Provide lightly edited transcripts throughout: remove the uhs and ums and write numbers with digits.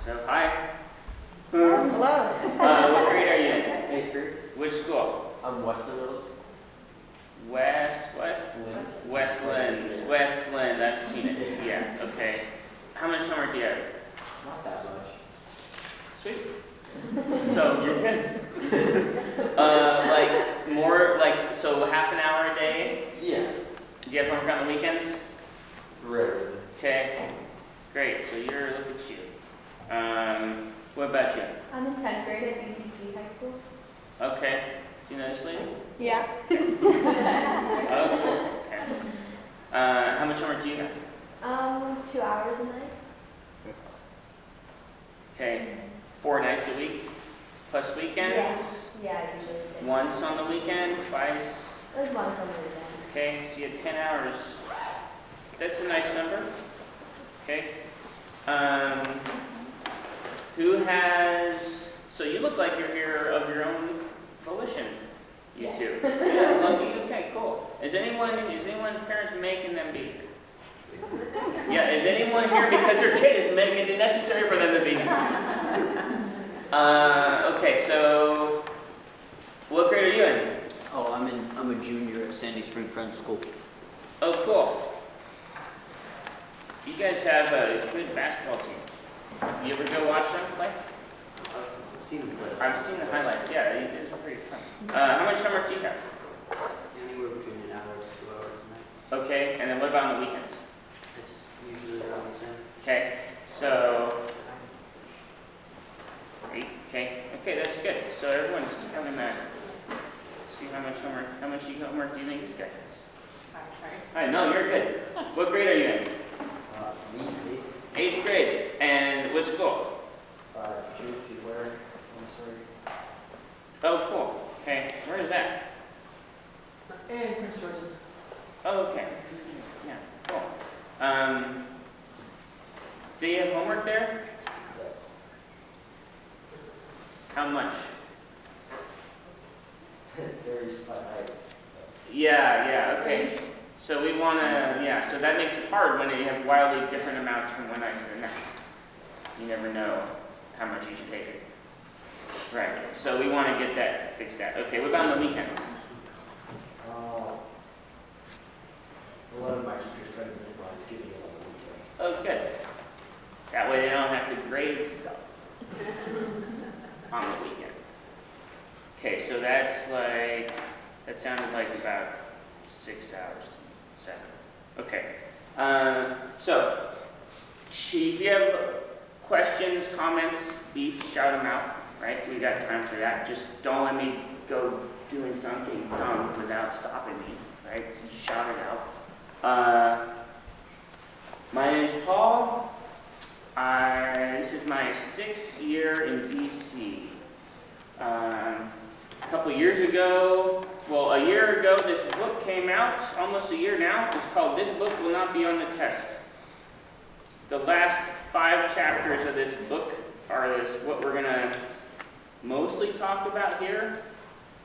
So, hi. Hello. What grade are you in? 8th grade. Which school? Weston Middle School. West, what? Westland. Westland, I've seen it. Yeah, okay. How much homework do you have? Not that much. Sweet. So, you're good. So half an hour a day? Yeah. Do you have homework on the weekends? Rarely. Okay, great. So look at you. What about you? I'm in 10th grade at BCC High School. Okay. Do you know this lady? Yeah. Oh, cool. Okay. How much homework do you have? 2 hours a night. Okay. 4 nights a week? Plus weekends? Yeah, usually. Once on the weekend? Twice? Like once on the weekend. Okay, so you have 10 hours. That's a nice number. Okay. Who has, so you look like you're here of your own volition, you Yes. two. Yeah, lucky. Okay, cool. Is anyone parents making them be here? Yeah, is anyone here because their kid is making it necessary for them to be here? Okay, so what grade are you in? Oh, I'm a junior at Sandy Spring Friends School. Oh, cool. You guys have a good basketball team. You ever go watch them play? I've seen them play. I've seen the highlights. Yeah, it is pretty fun. How much homework do you have? Anywhere between an hour to 2 hours a night. Okay, and then what about on the weekends? It's usually around the same. Okay, so 8. Okay, that's good. So everyone's having that. See how much homework do you think this guy has? Sorry. No, you're good. What grade are you in? Me, 8th grade. And what school? Jude, where? I'm sorry. Oh, cool. Okay, where is that? And Prince George's. Oh, okay. Yeah, cool. Do you have homework there? Yes. How much? Varies by height. Yeah, okay. So we want to, so that makes it hard when you have wildly different amounts from one night to the next. You never know how much you should take it. Right, so we want to get that fixed out. Okay, what about on the weekends? A lot of my teachers try to minimize giving it on the weekends. Oh, good. That way they don't have to grade stuff on the weekend. Okay, so that sounded like about 6 hours to 7. Okay, so if you have questions, comments, beefs, shout them out, right? We got time for that. Just don't let me go doing something dumb without stopping me, right? You shout it out. My name is Paul. This is my 6th year in DC. A couple years ago, a year ago, this book came out, almost a year now. It's called This Book Will Not Be on the Test. The last 5 chapters of this book are what we're going to mostly talk about here.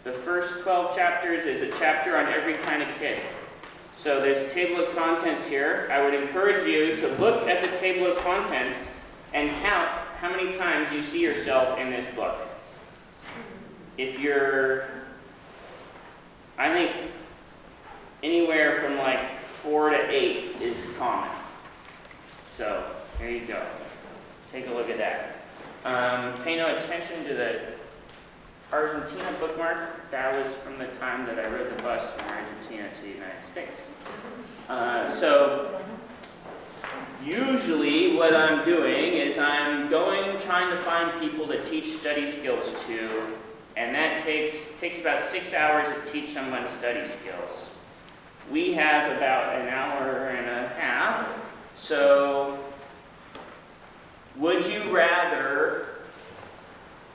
The first 12 chapters is a chapter on every kind of kid. So there's a table of contents here. I would encourage you to look at the table of contents and count how many times you see yourself in this book. If I think anywhere from 4 to 8 is common. So there you go. Take a look at that. Pay no attention to the Argentina bookmark. That was from the time that I rode the bus from Argentina to the United States. So usually what I'm doing is I'm trying to find people to teach study skills to, and that takes about 6 hours to teach someone study skills. We have about an hour and a half, so would you rather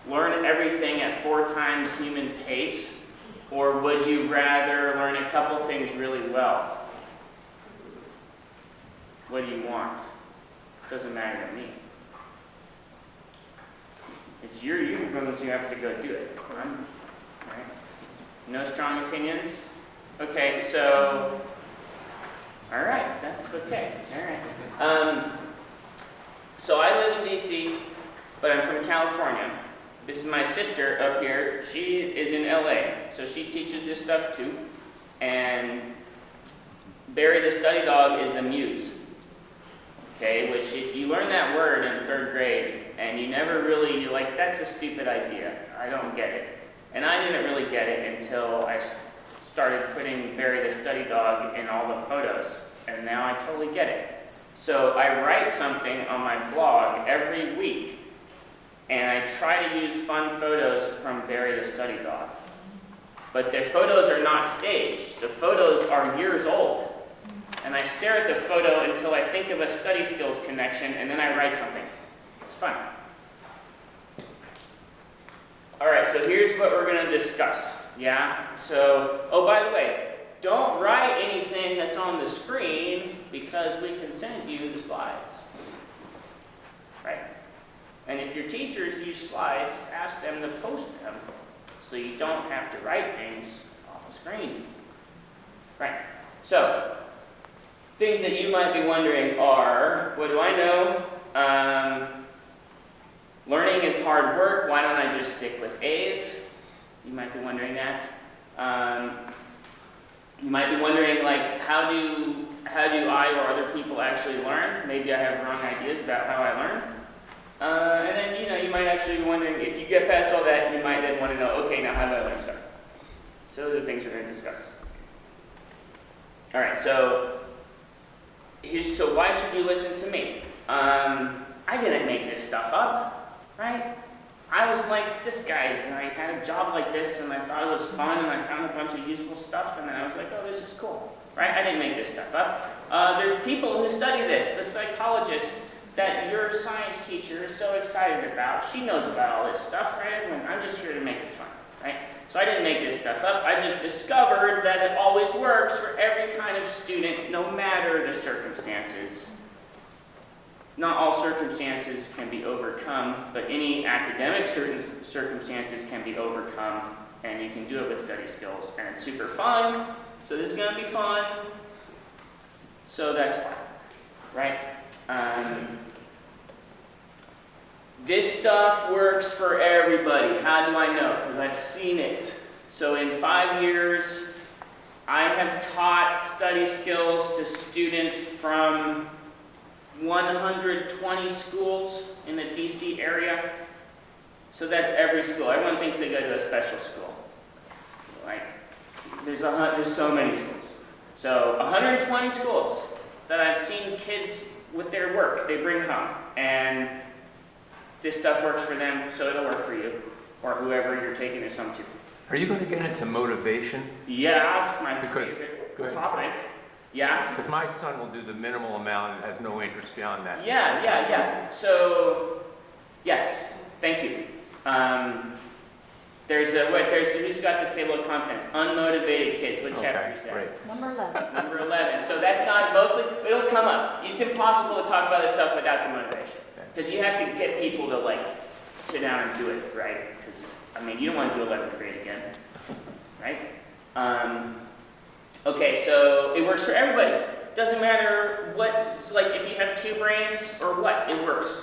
learn everything at 4 times human pace, or would you rather learn a couple things really well? What do you want? Doesn't matter to me. It's you because you have to go do it. Right? No strong opinions? Okay, so, all right, that's okay. All right. So I live in DC. but I'm from California. This is my sister up here. She is in LA, so she teaches this stuff too. And Barry the study dog is the muse. Okay, which if you learn that word in 3rd grade and you never really, you're like, that's a stupid idea. I don't get it. And I didn't really get it until I started putting Barry the study dog in all the photos. And now I totally get it. So I write something on my blog every week. And I try to use fun photos from Barry the study dog. But the photos are not staged. The photos are years old. And I stare at the photo until I think of a study skills connection, and then I write something. It's fun. All right, so here's what we're going to discuss. Yeah? So, oh, by the way, don't write anything that's on the screen because we can send you the slides. Right? And if your teachers use slides, ask them to post them so you don't have to write things off the screen. Right? So, things that you might be wondering are, what do I know? Learning is hard work. Why don't I just stick with A's? You might be wondering that. You might be wondering, like, how do I or other people actually learn? Maybe I have wrong ideas about how I learn. And then, you might actually be wondering, if you get past all that, you might then want to know, okay, now how do I learn stuff? So those are the things we're going to discuss. All right, so why should you listen to me? I didn't make this stuff up, right? I was like this guy, and I had a job like this, and I thought it was fun, and I found a bunch of useful stuff, and then I was like, oh, this is cool, right? I didn't make this stuff up. There's people who study this, the psychologists that your science teacher is so excited about. She knows about all this stuff, right? I'm just here to make it fun, right? So I didn't make this stuff up. I just discovered that it always works for every kind of student, no matter the circumstances. Not all circumstances can be overcome, but any academic circumstances can be overcome, and you can do it with study skills. And it's super fun, so this is going to be fun. So that's fun, right? This stuff works for everybody. How do I know? Because I've seen it. So in 5 years, I have taught study skills to students from 120 schools in the DC area. So that's every school. Everyone thinks they go to a special school. Like, there's so many schools. So 120 schools that I've seen kids with their work they bring home. And this stuff works for them, so it'll work for you, or whoever you're taking this home to. Are you going to get into motivation? Yeah, that's my favorite topic. Yeah? Because my son will do the minimal amount and has no interest beyond that. Yeah. So, yes, thank you. Who's got the table of contents? Unmotivated kids. What chapter is that? Great. Number 11. Number 11. So that's not mostly, it'll come up. It's impossible to talk about this stuff without the motivation. Because you have to get people to, like, sit down and do it, right? Because, you don't want to do 11th grade again, right? Okay, so it works for everybody. Doesn't matter what, it's like if you have 2 brains or what, it works.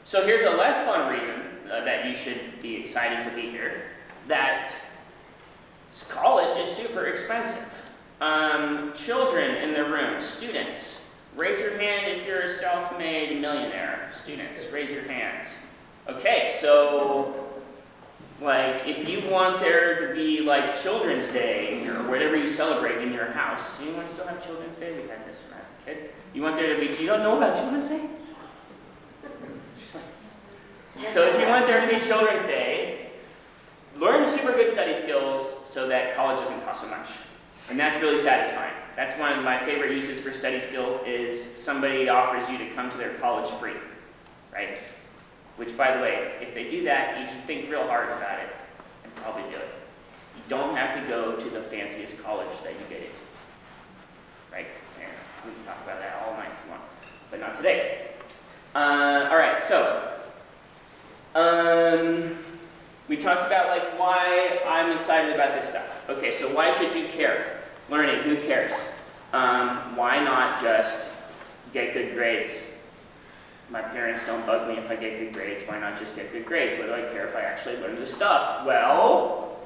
So here's a less fun reason that you should be excited to be here. That college is super expensive. Children in the room, students, raise your hand if you're a self-made millionaire. Students, raise your hands. Okay, so, like, if you want there to be, like, Children's Day, or whatever you celebrate in your house, do anyone still have Children's Day? We had this when I was a kid. You want there to be, do you don't know about Children's Day? She's like, so if you want there to be Children's Day, learn super good study skills so that college doesn't cost so much. And that's really satisfying. That's one of my favorite uses for study skills is somebody offers you to come to their college free, right? Which, by the way, if they do that, you should think real hard about it and probably do it. You don't have to go to the fanciest college that you get into, right? And we can talk about that all night if you want, but not today. All right, so we talked about like why I'm excited about this stuff. Okay, so why should you care? Learning, who cares? Why not just get good grades? My parents don't bug me if I get good grades. Why not just get good grades? What do I care if I actually learn the stuff? Well,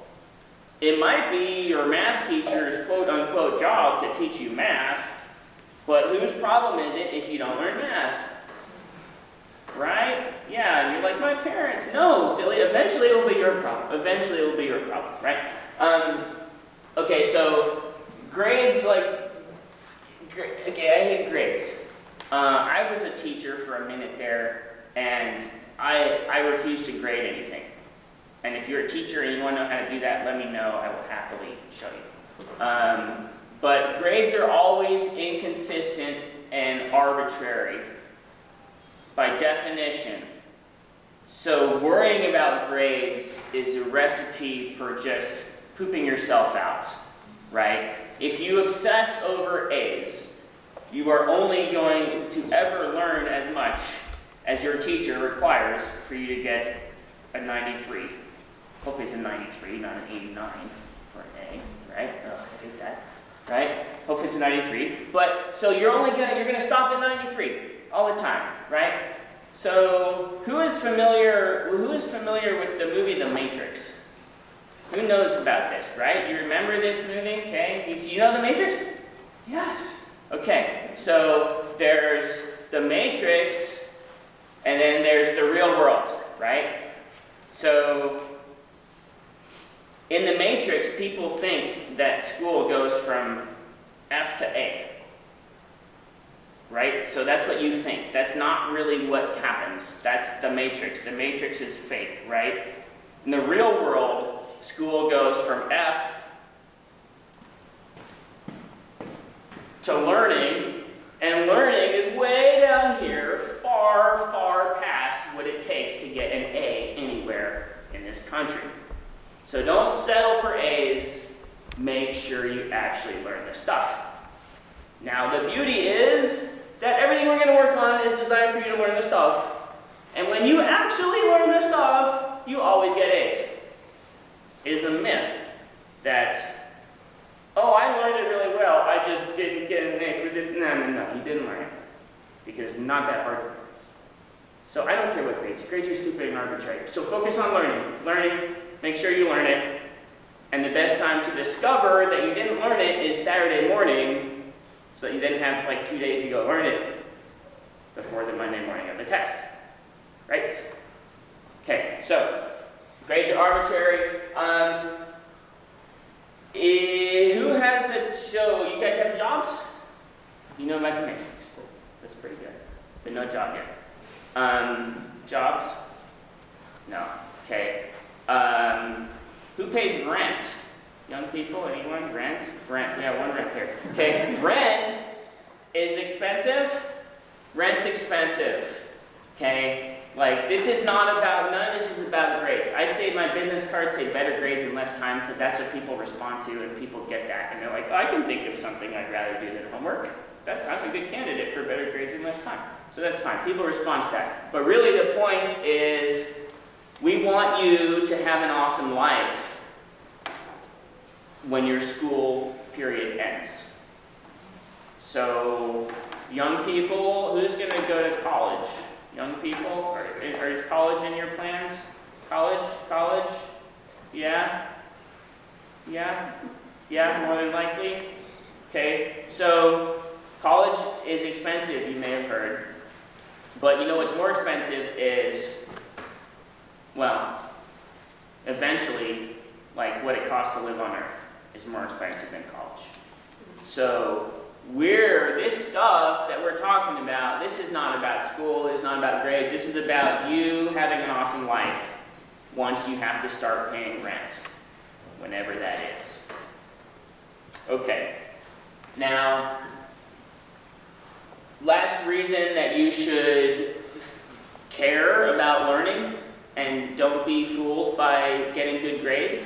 it might be your math teacher's quote-unquote job to teach you math, but whose problem is it if you don't learn math? Right? Yeah, and you're like, my parents. No, silly. Eventually it will be your problem. Eventually it will be your problem, right? Okay, so grades, okay, I hate grades. I was a teacher for a minute there, and I refuse to grade anything. And if you're a teacher and you want to know how to do that, let me know. I will happily show you. But grades are always inconsistent and arbitrary by definition. So worrying about grades is a recipe for just pooping yourself out, right? If you obsess over A's, you are only going to ever learn as much as your teacher requires for you to get a 93. Hopefully it's a 93, not an 89 for an A, right? Oh, I hate that, right? Hopefully it's a 93. But, so you're gonna stop at 93 all the time, right? So, who is familiar with the movie The Matrix? Who knows about this, right? You remember this movie, okay? Do you know The Matrix? Yes. Okay, so there's The Matrix, and then there's the real world, right? So, in The Matrix, people think that school goes from F to A, right? So that's what you think. That's not really what happens. That's The Matrix. The Matrix is fake, right? In the real world, school goes from F to learning, and learning is way down here, far, far past what it takes to get an A anywhere in this country. So don't settle for A's, make sure you actually learn the stuff. Now the beauty is that everything we're going to work on is designed for you to learn the stuff. And when you actually learn the stuff, you always get A's. It is a myth that, oh, I learned it really well, I just didn't get an A for this. No, you didn't learn it. Because it's not that hard to learn. So I don't care what grades. Grades are stupid and arbitrary. So focus on learning. Learning, make sure you learn it. And the best time to discover that you didn't learn it is Saturday morning, so that you then have like 2 days to go learn it before the Monday morning of the test. Right? Okay, so grades are arbitrary. Who has a show? You guys have jobs? You know about the Matrix. That's pretty good. But no job yet. Jobs? No. Okay. Who pays rent? Young people? Anyone? Rent? Rent. We have one rent here. Okay. Rent is expensive. Rent's expensive. Okay. Like, this is not about, none of this is about grades. I say my business cards say better grades in less time because that's what people respond to and people get that. And they're like, oh, I can think of something I'd rather do than homework. I'm a good candidate for better grades in less time. So that's fine. People respond to that. But really the point is, we want you to have an awesome life when your school period ends. So, young people, who's going to go to college? Young people, is college in your plans? College? Yeah, more than likely. Okay, so college is expensive, you may have heard. But you know what's more expensive is, well, eventually, like what it costs to live on Earth is more expensive than college. So, this stuff that we're talking about, this is not about school, it's not about grades, this is about you having an awesome life once you have to start paying rent, whenever that is. Okay, now, last reason that you should care about learning and don't be fooled by getting good grades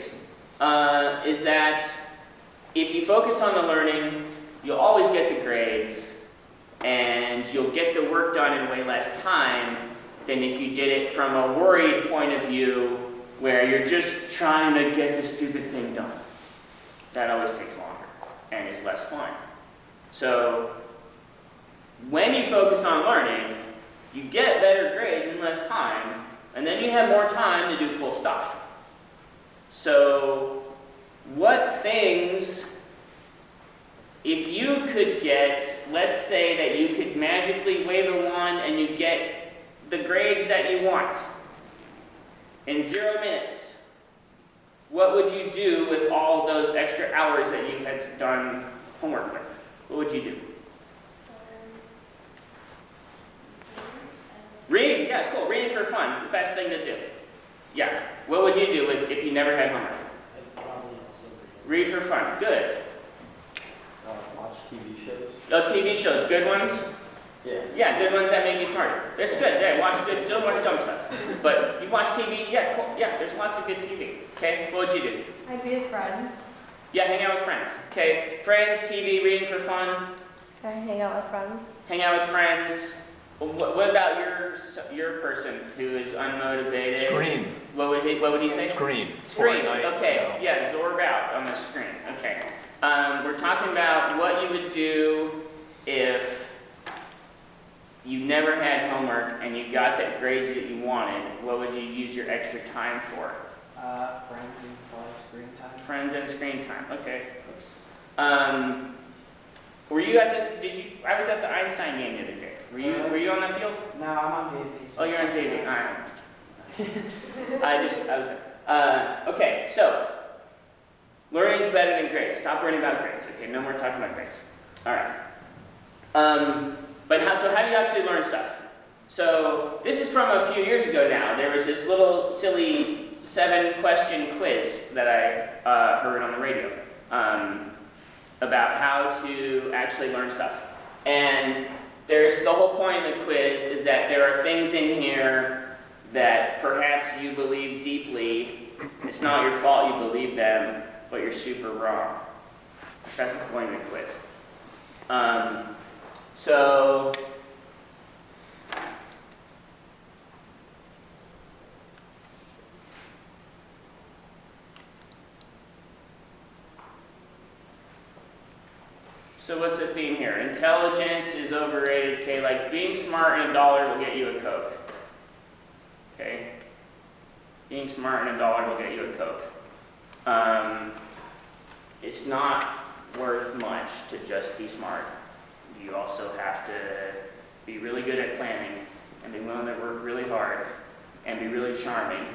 is that if you focus on the learning, you'll always get the grades, and you'll get the work done in way less time than if you did it from a worried point of view where you're just trying to get the stupid thing done. That always takes longer and is less fun. So, when you focus on learning, You get better grades in less time, and then you have more time to do cool stuff. So, what things, if you could get, let's say that you could magically wave a wand and you get the grades that you want in 0 minutes, what would you do with all those extra hours that you had done homework with? What would you do? Read, yeah, cool. Reading for fun, the best thing to do. Yeah. What would you do if you never had homework? I'd probably also Read for fun. Good. watch TV shows. Oh, TV shows, good ones? Yeah. Yeah, good ones that make you smarter. That's good. Yeah, watch good. Don't watch dumb stuff. But you watch TV. Yeah, cool. Yeah, there's lots of good TV. Okay. What would you do? I'd be with friends. Yeah, hang out with friends. Okay. Friends, TV, reading for fun. I hang out with friends. Hang out with friends. What about your person who is unmotivated? Screen. What would he say? Screen. Screens. Fortnite, Okay. Yeah, zorb out on the screen. Okay. We're talking about what you would do if you never had homework and you got the grades that you wanted. What would you use your extra time for? Friends and probably screen time. Friends and screen time. Okay. Were you at this? I was at the Einstein game the other day. Were you on the field? No, I'm on JV. Oh, you're on JV. All right. I was. Okay. So, learning's better than grades. Stop worrying about grades. Okay. No more talking about grades. All right. So how do you actually learn stuff? So this is from a few years ago now. There was this little silly 7-question quiz that I heard on the radio about how to actually learn stuff. And the whole point of the quiz is that there are things in here that perhaps you believe deeply. It's not your fault you believe them, but you're super wrong. That's the point of the quiz. So what's the theme here? Intelligence is overrated. Okay, like being smart and $1 will get you a Coke. Okay? Being smart and $1 will get you a Coke. It's not worth much to just be smart. You also have to be really good at planning and be willing to work really hard and be really charming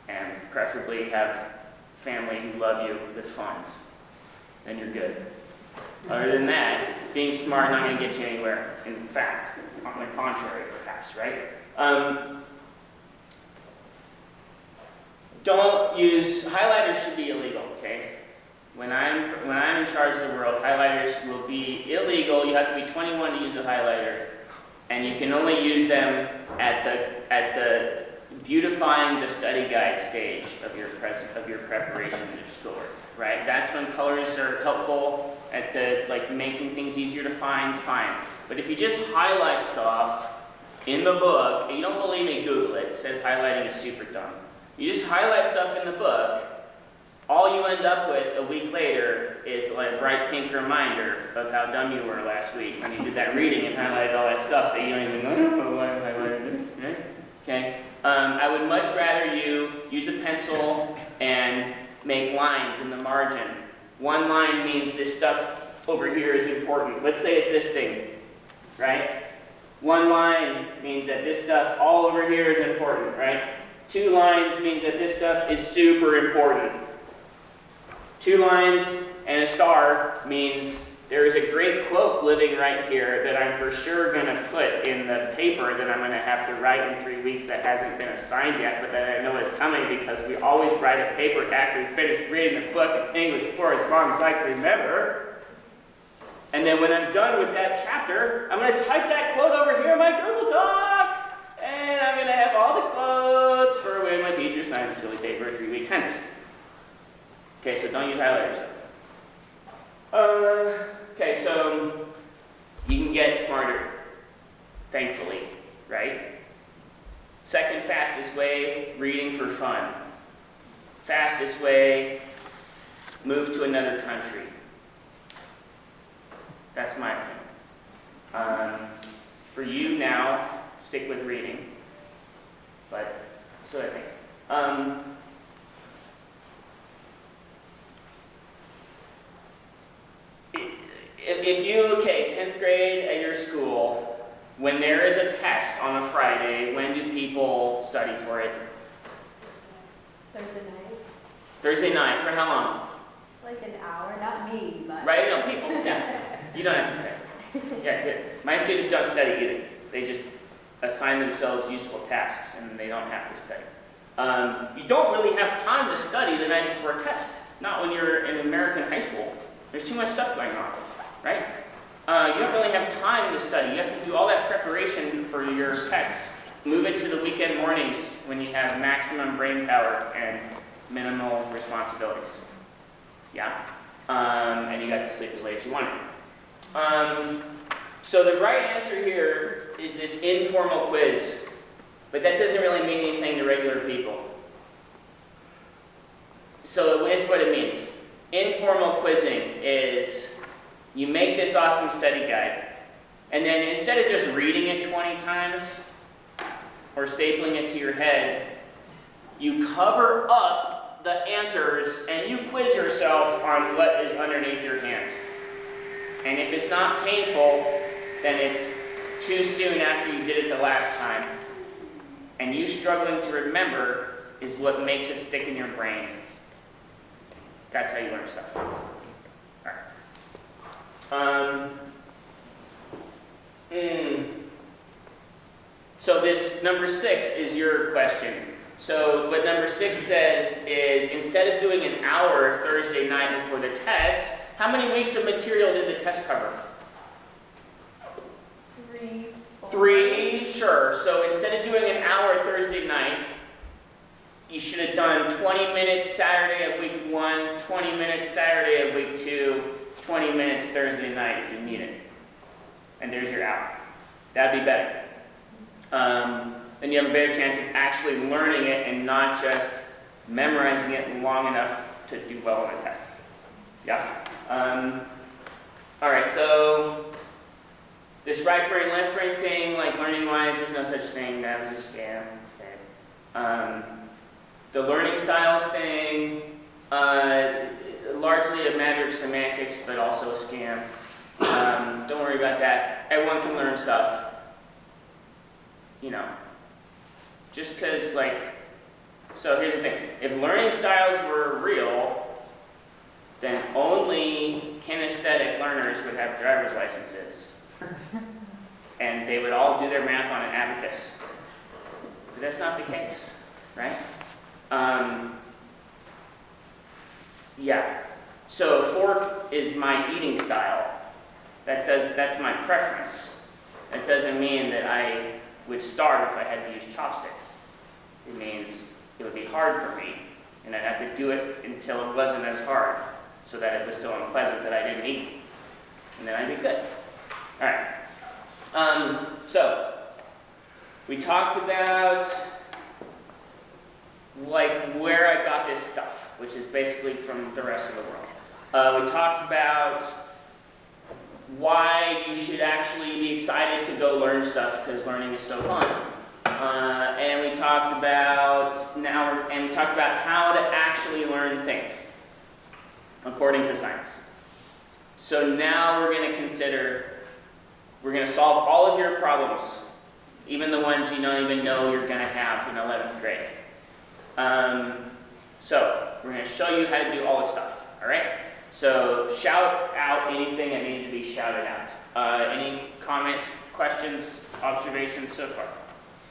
and preferably have family who love you with funds. Then you're good. Other than that, being smart not going to get you anywhere. In fact, on the contrary, perhaps, right? Don't use, highlighters should be illegal, okay? When I'm in charge of the world, highlighters will be illegal. You have to be 21 to use the highlighter, and you can only use them at the beautifying the study guide stage of your preparation of your schoolwork, right? That's when colors are helpful at making things easier to find, fine. But if you just highlight stuff in the book, and you don't believe me, Google it. It says highlighting is super dumb. You just highlight stuff in the book, all you end up with a week later is like a bright pink reminder of how dumb you were last week when you did that reading and highlighted all that stuff that you don't even know why I highlighted this, right? Okay? I would much rather you use a pencil and make lines in the margin. One line means this stuff over here is important. Let's say it's this thing, right? One line means that this stuff all over here is important, right? 2 lines means that this stuff is super important. 2 lines and a star means there is a great quote living right here that I'm for sure going to put in the paper that I'm going to have to write in 3 weeks that hasn't been assigned yet, but that I know is coming because we always write a paper after we finish reading the book in English for as long as I can remember. And then when I'm done with that chapter, I'm going to type that quote over here in my Google Doc, and I'm going to have all the quotes for when my teacher signs a silly paper 3 weeks hence. Okay, so don't use highlighters. Okay, so you can get smarter, thankfully, right? Second fastest way, reading for fun. Fastest way, move to another country. That's my opinion. For you now, stick with reading. But, that's what I think. If you, okay, 10th grade at your school, when there is a test on a Friday, when do people study for it? Thursday night. Thursday night, for how long? Like an hour, not me, but. Right? No, people, yeah. You don't have to study. Yeah, good. My students don't study either. They just assign themselves useful tasks, and they don't have to study. You don't really have time to study the night before a test. Not when you're in American high school. There's too much stuff going on, right? You don't really have time to study. You have to do all that preparation for your tests. Move it to the weekend mornings when you have maximum brain power and minimal responsibilities. Yeah? And you got to sleep as late as you wanted. So the right answer here is this informal quiz, but that doesn't really mean anything to regular people. So here's what it means. Informal quizzing is you make this awesome study guide, and then instead of just reading it 20 times or stapling it to your head, you cover up the answers and you quiz yourself on what is underneath your hand. And if it's not painful, then it's too soon after you did it the last time. And you struggling to remember is what makes it stick in your brain. That's how you learn stuff. All right. So this number 6 is your question. So what number 6 says is, instead of doing an hour Thursday night before the test, how many weeks of material did the test cover? 3, 4. 3, sure. So instead of doing an hour Thursday night, you should have done 20 minutes Saturday of week 1, 20 minutes Saturday of week 2, 20 minutes Thursday night if you need it. And there's your hour. That'd be better. Then you have a better chance of actually learning it and not just memorizing it long enough to do well on a test. Yeah? All right, so this right brain, left brain thing, like learning-wise, there's no such thing. That was a scam. Okay. The learning styles thing, largely a matter of semantics, but also a scam. Don't worry about that. Everyone can learn stuff. You know, just because, like, so here's the thing. If learning styles were real, then only kinesthetic learners would have driver's licenses. And they would all do their math on an abacus. But that's not the case, right? Yeah. So a fork is my eating style. That's my preference. That doesn't mean that I would starve if I had to use chopsticks. It means it would be hard for me, and I'd have to do it until it wasn't as hard, so that it was so unpleasant that I didn't eat. And then I'd be good. All right. So we talked about like where I got this stuff, which is basically from the rest of the world. We talked about why you should actually be excited to go learn stuff, because learning is so fun. And we talked about how to actually learn things according to science. So now we're going to solve all of your problems, even the ones you don't even know you're going to have in 11th grade. So we're going to show you how to do all this stuff, all right? So shout out anything that needs to be shouted out. Any comments, questions, observations so far?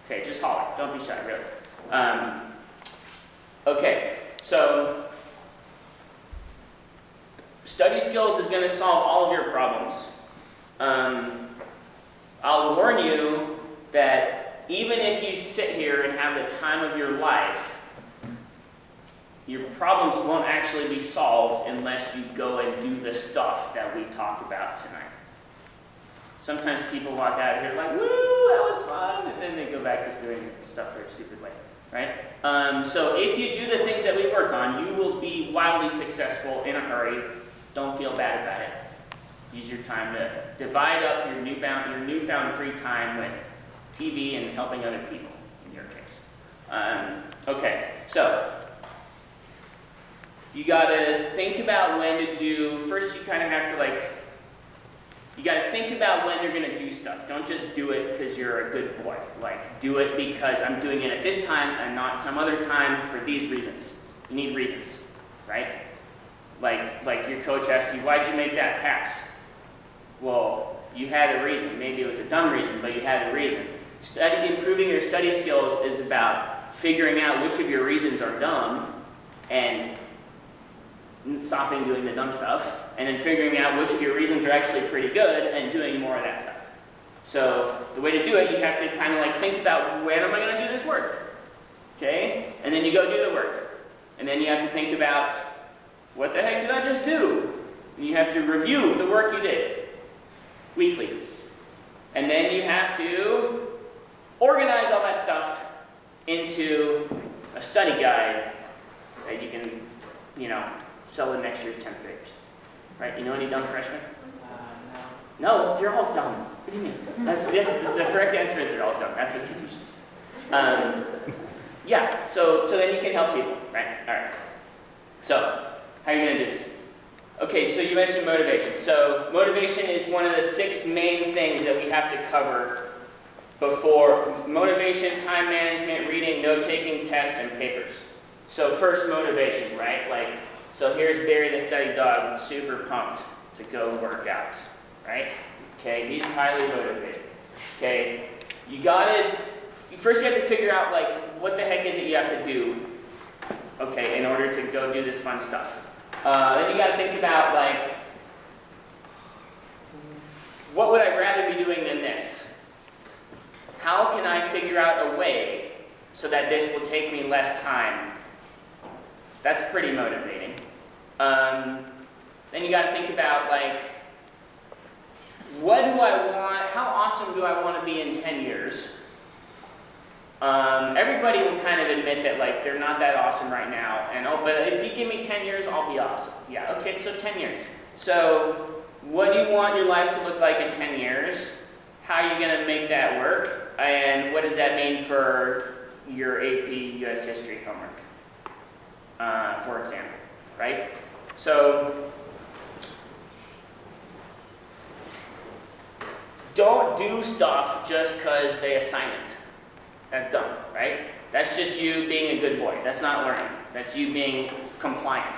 Okay, just holler. Don't be shy, really. Okay, so study skills is going to solve all of your problems. I'll warn you that even if you sit here and have the time of your life, your problems won't actually be solved unless you go and do the stuff that we talked about tonight. Sometimes people walk out of here like, woo, that was fun, and then they go back to doing stuff their stupid way, right? So if you do the things that we work on, you will be wildly successful in a hurry. Don't feel bad about it. Use your time to divide up your newfound free time with TV and helping other people, in your case. Okay, so you gotta think about when to do, first you kind of have to you gotta think about when you're gonna do stuff. Don't just do it because you're a good boy. Do it because I'm doing it at this time and not some other time for these reasons. You need reasons, right? Like your coach asked you, why'd you make that pass? Well, you had a reason. Maybe it was a dumb reason, but you had a reason. Improving your study skills is about figuring out which of your reasons are dumb and stopping doing the dumb stuff, and then figuring out which of your reasons are actually pretty good and doing more of that stuff. So the way to do it, you have to kind of think about, when am I going to do this work? Okay? And then you go do the work. And then you have to think about, what the heck did I just do? And you have to review the work you did weekly. And then you have to organize all that stuff into a study guide that you can, sell in next year's 10th graders. Right? You know any dumb freshmen? No, they're all dumb. What do you mean? The correct answer is they're all dumb. That's what teachers say. Yeah, so then you can help people, right? All right. So, how are you going to do this? Okay, so you mentioned motivation. So, motivation is one of the 6 main things that we have to cover before motivation, time management, reading, note-taking, tests, and papers. So first, motivation, right? So here's Barry the study dog, super pumped to go work out, right? Okay, he's highly motivated. Okay, first you have to figure out what the heck is it you have to do, okay, in order to go do this fun stuff. Then you got to think about what would I rather be doing than this? How can I figure out a way so that this will take me less time? That's pretty motivating. Then you got to think about what do I want? How awesome do I want to be in 10 years? Everybody will kind of admit that they're not that awesome right now, but if you give me 10 years, I'll be awesome. Yeah, okay, so 10 years. So what do you want your life to look like in 10 years? How are you going to make that work? And what does that mean for your AP US History homework, for example, right? So don't do stuff just because they assign it. That's dumb, right? That's just you being a good boy. That's not learning. That's you being compliant,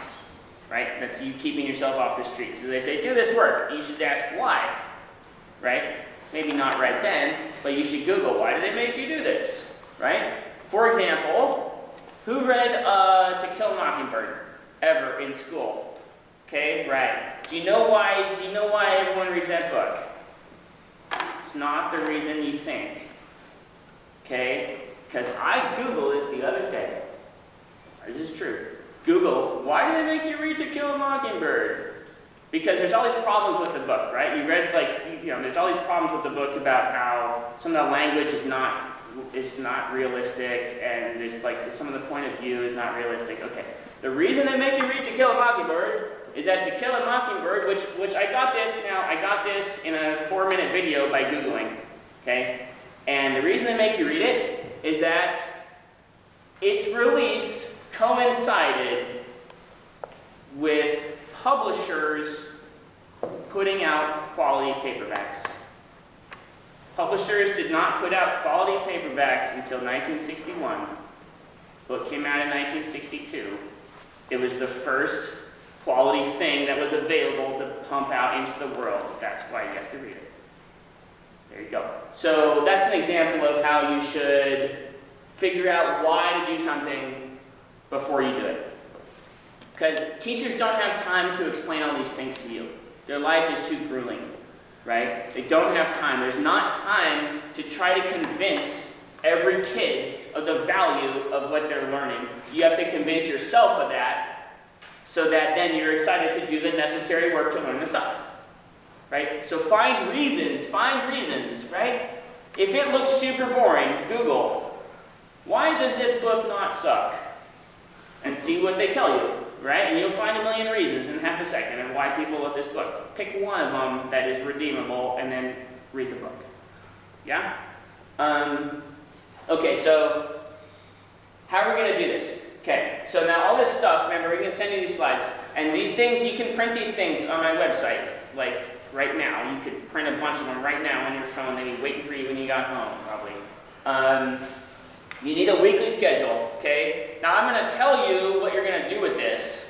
right? That's you keeping yourself off the street. So they say, do this work. You should ask why, right? Maybe not right then, but you should Google, why do they make you do this, right? For example, who read To Kill a Mockingbird ever in school? Okay, right. Do you know why everyone reads that book? It's not the reason you think. Okay? Because I Googled it the other day. This is true. Google, why do they make you read To Kill a Mockingbird? Because there's all these problems with the book, right? You read, there's all these problems with the book about how some of the language is not realistic, and there's some of the point of view is not realistic. Okay. The reason they make you read To Kill a Mockingbird is that To Kill a Mockingbird, which I got this in a 4-minute video by Googling, okay? And the reason they make you read it is that its release coincided with publishers putting out quality paperbacks. Publishers did not put out quality paperbacks until 1961. The book came out in 1962. It was the first quality thing that was available to pump out into the world. That's why you have to read it. There you go. So that's an example of how you should figure out why to do something before you do it. Because teachers don't have time to explain all these things to you. Their life is too grueling, right? They don't have time. There's not time to try to convince every kid of the value of what they're learning. You have to convince yourself of that so that then you're excited to do the necessary work to learn the stuff, right? So find reasons, right? If it looks super boring, Google, why does this book not suck? And see what they tell you. right? And you'll find a million reasons in half a second of why people love this book. Pick one of them that is redeemable and then read the book. Yeah? Okay, so how are we going to do this? Okay, so now all this stuff, remember, we can send you these slides. And these things, you can print these things on my website, like right now. You could print a bunch of them right now on your phone. They'd be waiting for you when you got home, probably. You need a weekly schedule, okay? Now I'm going to tell you what you're going to do with this.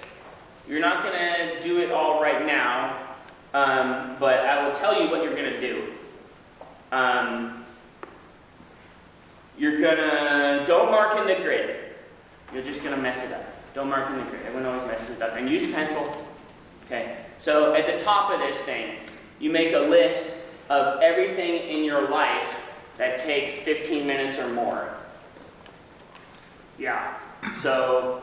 You're not going to do it all right now, but I will tell you what you're going to do. You're going to, don't mark in the grid. You're just going to mess it up. Don't mark in the grid. Everyone always messes it up. And use pencil. Okay? So at the top of this thing, you make a list of everything in your life that takes 15 minutes or more. Yeah. So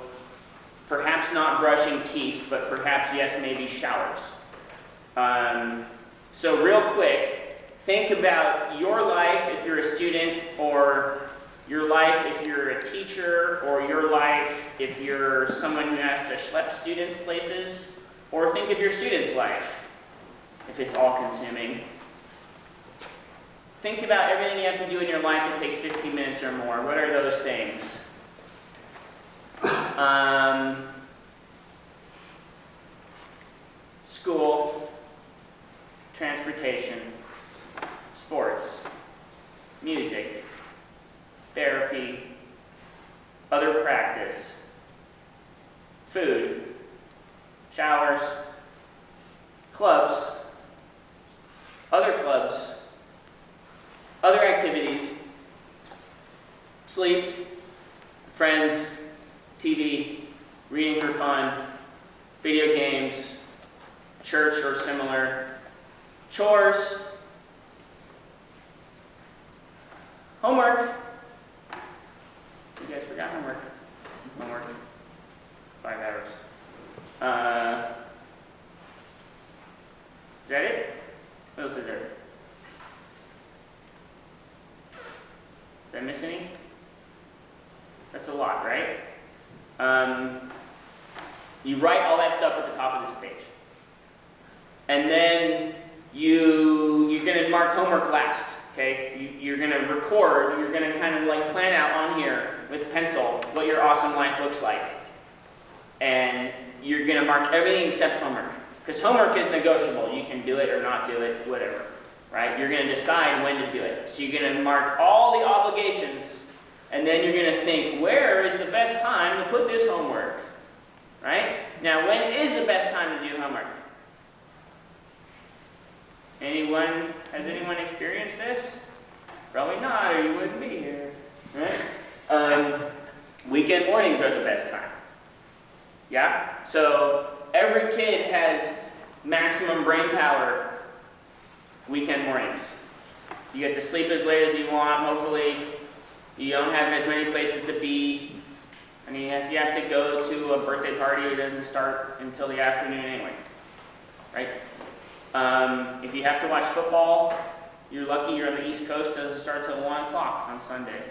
perhaps not brushing teeth, but perhaps, yes, maybe showers. So real quick, think about your life if you're a student, or your life if you're a teacher, or your life if you're someone who has to schlep students places, or think of your student's life if it's all-consuming. Think about everything you have to do in your life that takes 15 minutes or more. What are those things? School, transportation, sports, music, therapy, other practice, food, showers, clubs, other activities, sleep, friends, TV, reading for fun, video games, church or similar, chores, homework. You guys forgot homework. Homework. 5 hours. Is that it? What else is there? Did I miss any? That's a lot, right? You write all that stuff at the top of this page. And then you're going to mark homework last, okay? You're going to record, you're going to kind of like plan out on here with pencil what your awesome life looks like. And you're going to mark everything except homework. Because homework is negotiable. You can do it or not do it, whatever, right? You're going to decide when to do it. So you're going to mark all the obligations, and then you're going to think, where is the best time to put this homework, right? Now, when is the best time to do homework? Has anyone experienced this? Probably not, or you wouldn't be here, right? Weekend mornings are the best time. Yeah? So every kid has maximum brain power weekend mornings. You get to sleep as late as you want, hopefully. You don't have as many places to be. I mean, if you have to go to a birthday party, it doesn't start until the afternoon anyway, right? If you have to watch football, you're lucky you're on the East Coast, doesn't start till 1 o'clock on Sunday,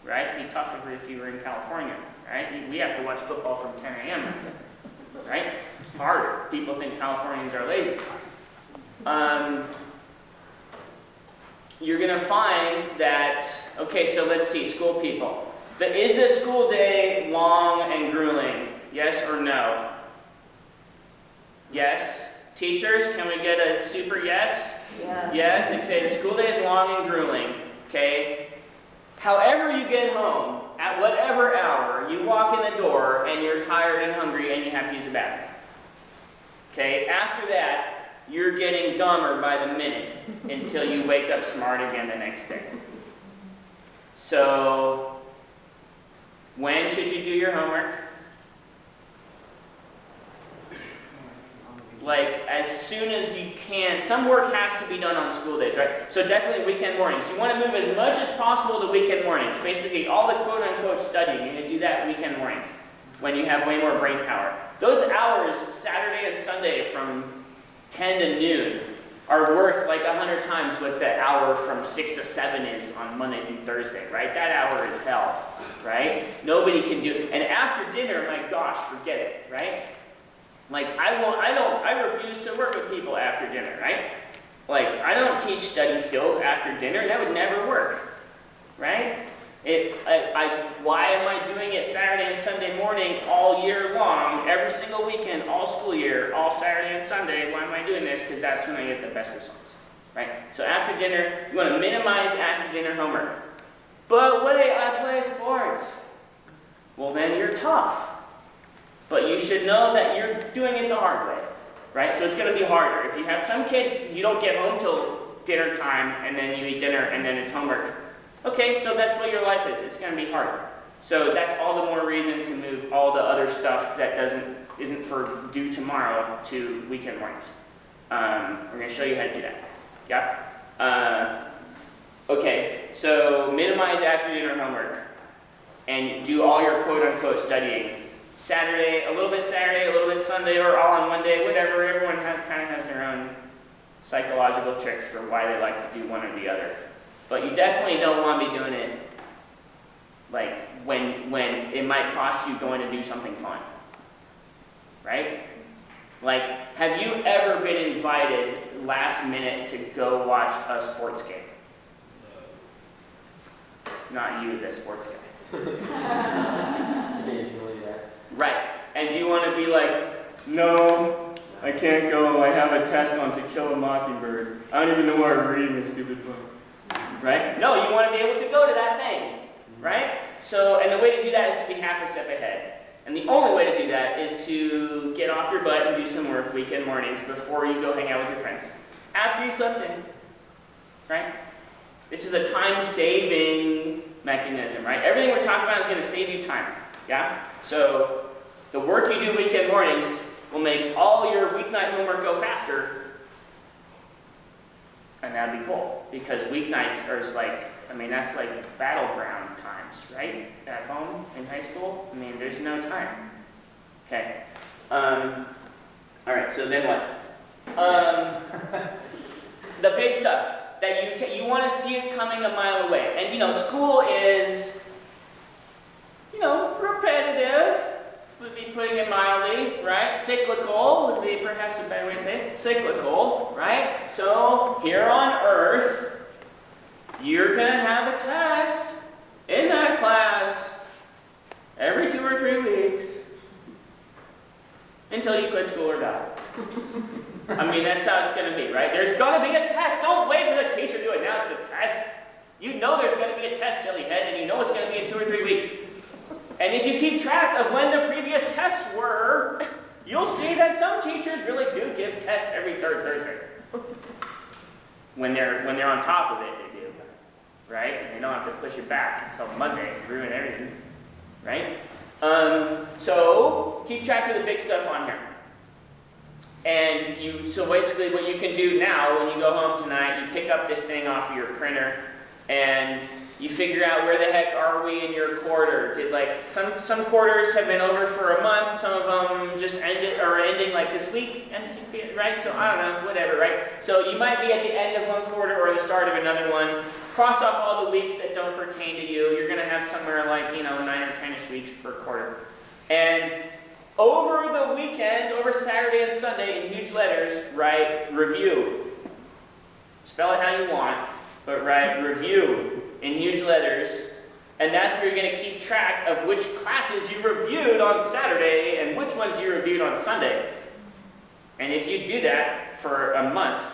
right? It'd be tough if you were in California, right? We have to watch football from 10 a.m., right? It's harder. People think Californians are lazy. You're going to find that, okay, so let's see, school people. Is the school day long and grueling? Yes or no? Yes. Teachers, can we get a super yes? Yes. Yes, they say the school day is long and grueling, okay? However you get home, at whatever hour, you walk in the door and you're tired and hungry and you have to use the bathroom. Okay, after that, you're getting dumber by the minute until you wake up smart again the next day. So, when should you do your homework? Like, as soon as you can. Some work has to be done on school days, right? So definitely weekend mornings. You want to move as much as possible to weekend mornings. Basically, all the quote-unquote studying, you're going to do that weekend mornings when you have way more brain power. Those hours, Saturday and Sunday from 10 to noon, are worth like 100 times what the hour from 6 to 7 is on Monday through Thursday, right? That hour is hell, right? Nobody can do it. And after dinner, my gosh, forget it, right? Like, I refuse to work with people after dinner, right? Like, I don't teach study skills after dinner. That would never work, right? Why am I doing it Saturday and Sunday morning all year long, every single weekend, all school year, all Saturday and Sunday? Why am I doing this? Because that's when I get the best results, right? So after dinner, you want to minimize after dinner homework. But wait, I play sports. Well, then you're tough. But you should know that you're doing it the hard way, right? So it's going to be harder. If you have some kids, you don't get home till dinner time, and then you eat dinner, and then it's homework. Okay, so that's what your life is. It's going to be hard. So that's all the more reason to move all the other stuff that isn't for due tomorrow to weekend mornings. We're going to show you how to do that. Yeah? Okay, so minimize after dinner homework, and do all your quote-unquote studying. Saturday, a little bit Sunday, or all on one day, whatever. Everyone kind of has their own psychological tricks for why they like to do one or the other. But you definitely don't want to be doing it like when it might cost you going to do something fun, right? Like, have you ever been invited last minute to go watch a sports game? Not you, the sports guy. Right. And do you want to be like, no, I can't go, I have a test on To Kill a Mockingbird. I don't even know why I'm reading this stupid book. Right? No, you want to be able to go to that thing. Right? So, and the way to do that is to be half a step ahead. And the only way to do that is to get off your butt and do some work weekend mornings before you go hang out with your friends. After you slept in. Right? This is a time-saving mechanism, right? Everything we're talking about is going to save you time. Yeah? So, the work you do weekend mornings will make all your weeknight homework go faster. And that'd be cool. Because weeknights are like, that's like battleground times, right? At home, in high school, there's no time. Okay. Alright, so then what? The big stuff that you want to see it coming a mile away. And school is, repetitive, would be putting it mildly, right? Cyclical would be perhaps a better way to say it. Cyclical, right? So here on Earth, you're going to have a test in that class every 2 or 3 weeks until you quit school or die. That's how it's going to be, right? There's going to be a test. Don't wait for the teacher to do it. Now it's the test. You know there's going to be a test, silly head, and you know it's going to be in 2 or 3 weeks. And if you keep track of when the previous tests were, you'll see that some teachers really do give tests every third Thursday. When they're on top of it, they do, right? And they don't have to push it back until Monday and ruin everything, right? So keep track of the big stuff on here. And so basically what you can do now when you go home tonight, you pick up this thing off of your printer and you figure out where the heck are we in your quarter. Some quarters have been over for a month, some of them just ending like this week, right? So I don't know, whatever, right? So you might be at the end of one quarter or the start of another one. Cross off all the weeks that don't pertain to you. You're going to have somewhere like, 9 or 10ish weeks per quarter. And over the weekend, over Saturday and Sunday, in huge letters, write review. Spell it how you want, but write review in huge letters. And that's where you're going to keep track of which classes you reviewed on Saturday and which ones you reviewed on Sunday. And if you do that for a month,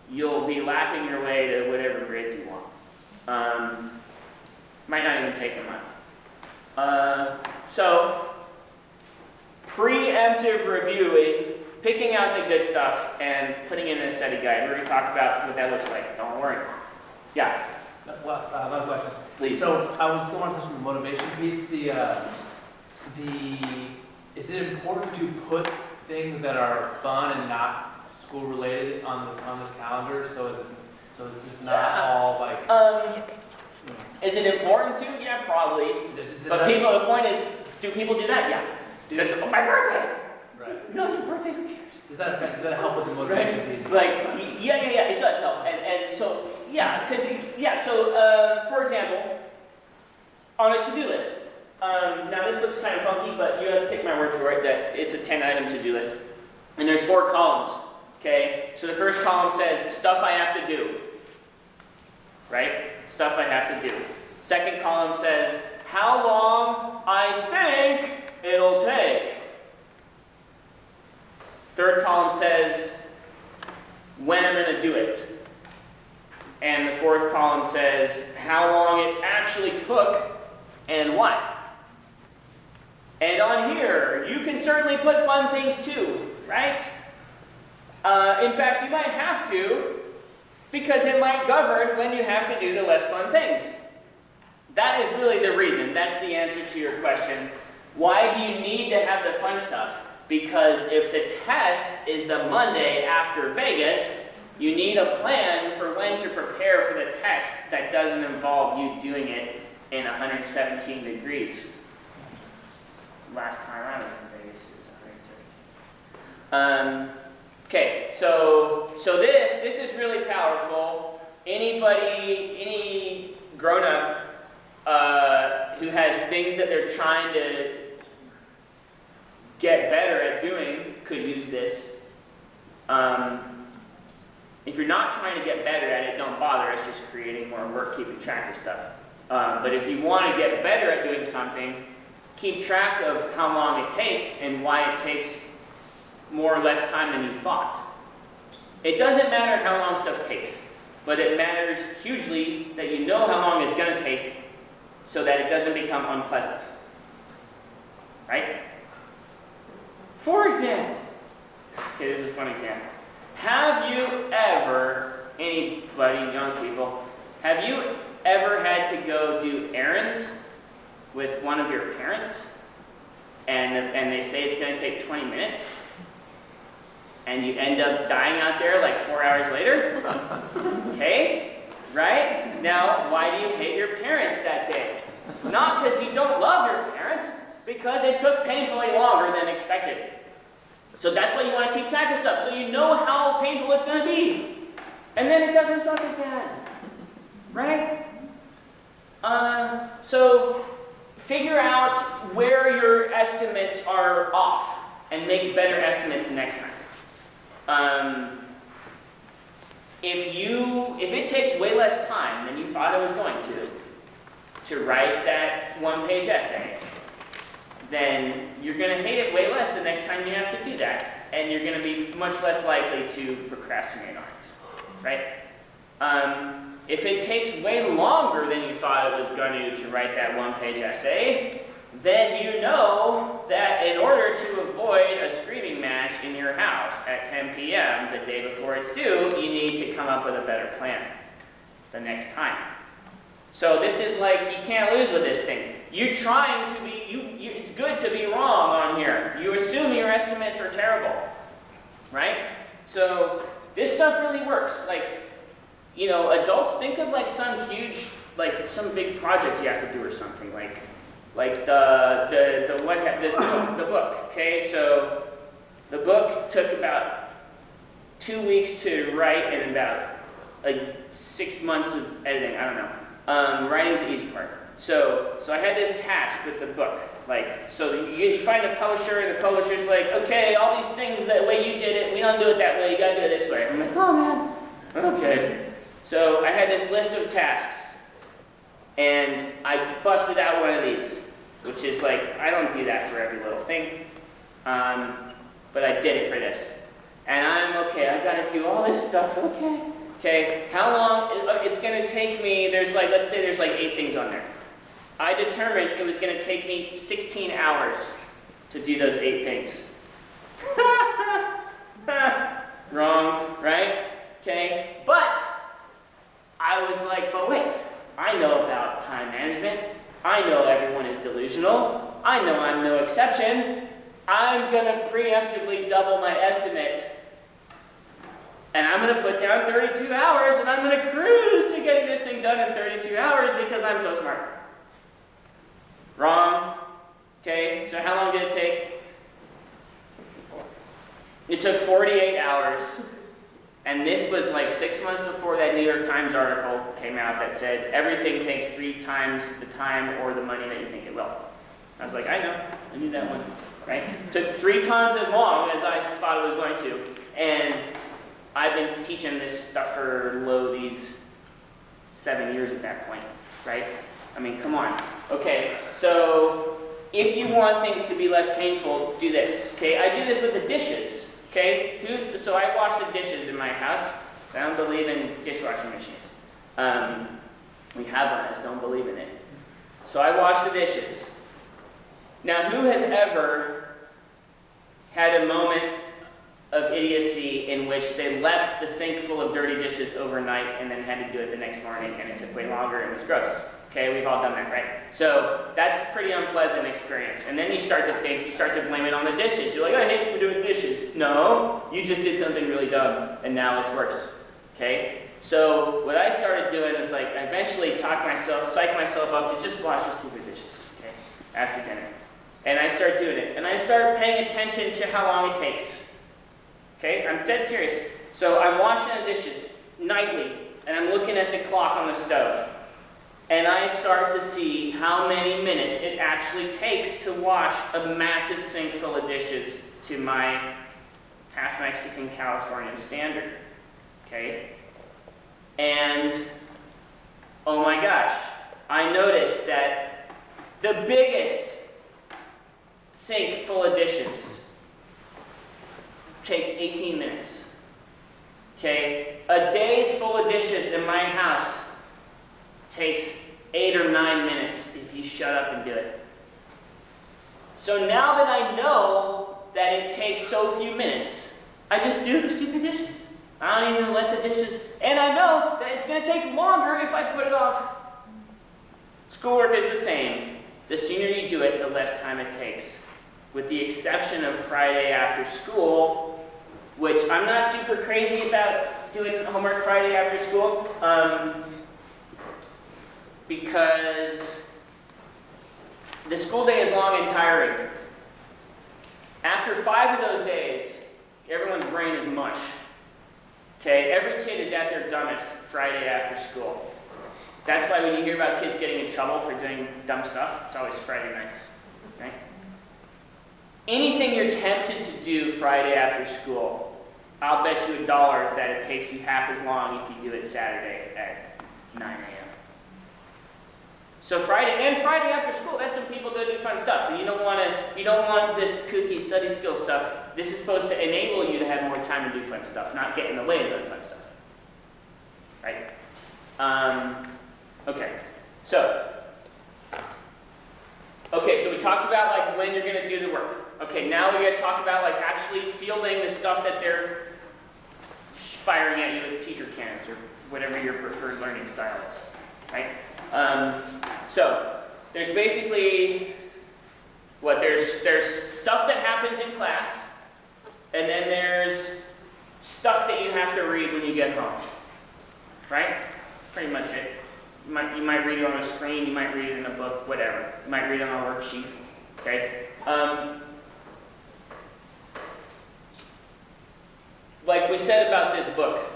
you'll be laughing your way to whatever grades you want. Might not even take a month. So, preemptive reviewing, picking out the good stuff, and putting in a study guide. We're going to talk about what that looks like. Don't worry. Yeah? Well, another question. Please. So I was going to touch on the motivation piece. Is it important to put things that are fun and not school related on this calendar so it's just not all like? Is it important to? Yeah, probably. But the point is, do people do that? Yeah. That's my birthday. Right. No, your birthday. Who cares? Does that help with the motivation piece? Yeah, it does help. And so, yeah, for example, on a to-do list, now this looks kind of funky, but you have to take my word for it that it's a 10-item to-do list. And there's 4 columns, okay? So the first column says, stuff I have to do, right? Stuff I have to do. Second column says, how long I think it'll take. Third column says, when I'm going to do it. And the fourth column says, how long it actually took and what. And on here, you can certainly put fun things too, right? In fact, you might have to, because it might govern when you have to do the less fun things. That is really the reason. That's the answer to your question. Why do you need to have the fun stuff? Because if the test is the Monday after Vegas, you need a plan for when to prepare for the test that doesn't involve you doing it in 117 degrees. Last time I was in Vegas, it was 117. Okay, so this is really powerful. Any grown-up who has things that they're trying to get better at doing could use this. If you're not trying to get better at it, don't bother. It's just creating more work keeping track of stuff. But if you want to get better at doing something, keep track of how long it takes and why it takes more or less time than you thought. It doesn't matter how long stuff takes, but it matters hugely that you know how long it's going to take so that it doesn't become unpleasant. Right? For example, okay, this is a fun example. Have you ever, anybody, young people, have you ever had to go do errands with one of your parents and they say it's going to take 20 minutes and you end up dying out there like 4 hours later? Okay? Right? Now, why do you hate your parents that day? Not because you don't love your parents, because it took painfully longer than expected. So that's why you want to keep track of stuff, so you know how painful it's going to be. And then it doesn't suck as bad. Right? So figure out where your estimates are off and make better estimates next time. If it takes way less time than you thought it was going to write that one-page essay, then you're going to hate it way less the next time you have to do that. And you're going to be much less likely to procrastinate on it. Right? If it takes way longer than you thought it was going to write that one-page essay, then you know that in order to avoid a screaming match in your house at 10 p.m. the day before it's due, you need to come up with a better plan the next time. So this is like, you can't lose with this thing. You're trying to be, it's good to be wrong on here. You assume your estimates are terrible, right? So this stuff really works. Like, you know, adults, think of like some huge, like some big project you have to do or something, like the book. Okay, so the book took about 2 weeks to write and about 6 months of editing. I don't know. Writing's the easy part. So I had this task with the book. Like, so you find a publisher, and the publisher's like, okay, all these things, the way you did it, we don't do it that way, you gotta do it this way. I'm like, oh man, okay. So I had this list of tasks, and I busted out one of these, which is like, I don't do that for every little thing, but I did it for this. And I'm, okay, I gotta do all this stuff, okay, how long, it's gonna take me, there's like, let's say there's like 8 things on there. I determined it was gonna take me 16 hours to do those 8 things. Wrong, right? Okay, but I was like, but wait, I know about time management. I know everyone is delusional. I know I'm no exception. I'm gonna preemptively double my estimate. And I'm gonna put down 32 hours and I'm gonna cruise to getting this thing done in 32 hours because I'm so smart. Wrong. Okay, so how long did it take? It took 48 hours. And this was like 6 months before that New York Times article came out that said everything takes 3 times the time or the money that you think it will. I was like, I know, I knew that one, right? Took 3 times as long as I thought it was going to. And I've been teaching this stuff for these 7 years at that point, right? I mean, come on. Okay, so if you want things to be less painful, do this. Okay, I do this with the dishes. Okay, so I wash the dishes in my house. I don't believe in dishwashing machines. We have one, I just don't believe in it. So I wash the dishes. Now, who has ever had a moment of idiocy in which they left the sink full of dirty dishes overnight and then had to do it the next morning and it took way longer and it was gross? Okay, we've all done that, right? So that's a pretty unpleasant experience. And then you start to blame it on the dishes. You're like, I hate doing dishes. No, you just did something really dumb and now it's worse. Okay? So what I started doing is like, I eventually psych myself up to just wash the stupid dishes, okay, after dinner. And I start doing it. And I start paying attention to how long it takes. Okay, I'm dead serious. So I'm washing the dishes nightly, and I'm looking at the clock on the stove. And I start to see how many minutes it actually takes to wash a massive sink full of dishes to my half Mexican Californian standard. Okay? And, oh my gosh, I noticed that the biggest sink full of dishes takes 18 minutes. Okay? A day's full of dishes in my house takes 8 or 9 minutes if you shut up and do it. So now that I know that it takes so few minutes, I just do the stupid dishes. I don't even let the dishes, and I know that it's going to take longer if I put it off. Schoolwork is the same. The sooner you do it, the less time it takes. With the exception of Friday after school, which I'm not super crazy about doing homework Friday after school, because the school day is long and tiring. After 5 of those days, everyone's brain is mush. Okay, every kid is at their dumbest Friday after school. That's why when you hear about kids getting in trouble for doing dumb stuff, it's always Friday nights. Okay? Anything you're tempted to do Friday after school, I'll bet you $1 that it takes you half as long if you do it Saturday at 9 a.m. So Friday after school, that's when people go do fun stuff. And you don't want this kooky study skill stuff. This is supposed to enable you to have more time to do fun stuff, not get in the way of doing fun stuff. Right? Okay. So we talked about like when you're going to do the work. Okay, now we're going to talk about like actually fielding the stuff that they're firing at you with teacher cannons or whatever your preferred learning style is. Right? So there's basically there's stuff that happens in class, and then there's stuff that you have to read when you get home. Right? Pretty much it. You might read it on a screen, you might read it in a book, whatever. You might read it on a worksheet. Okay? Like we said about this book,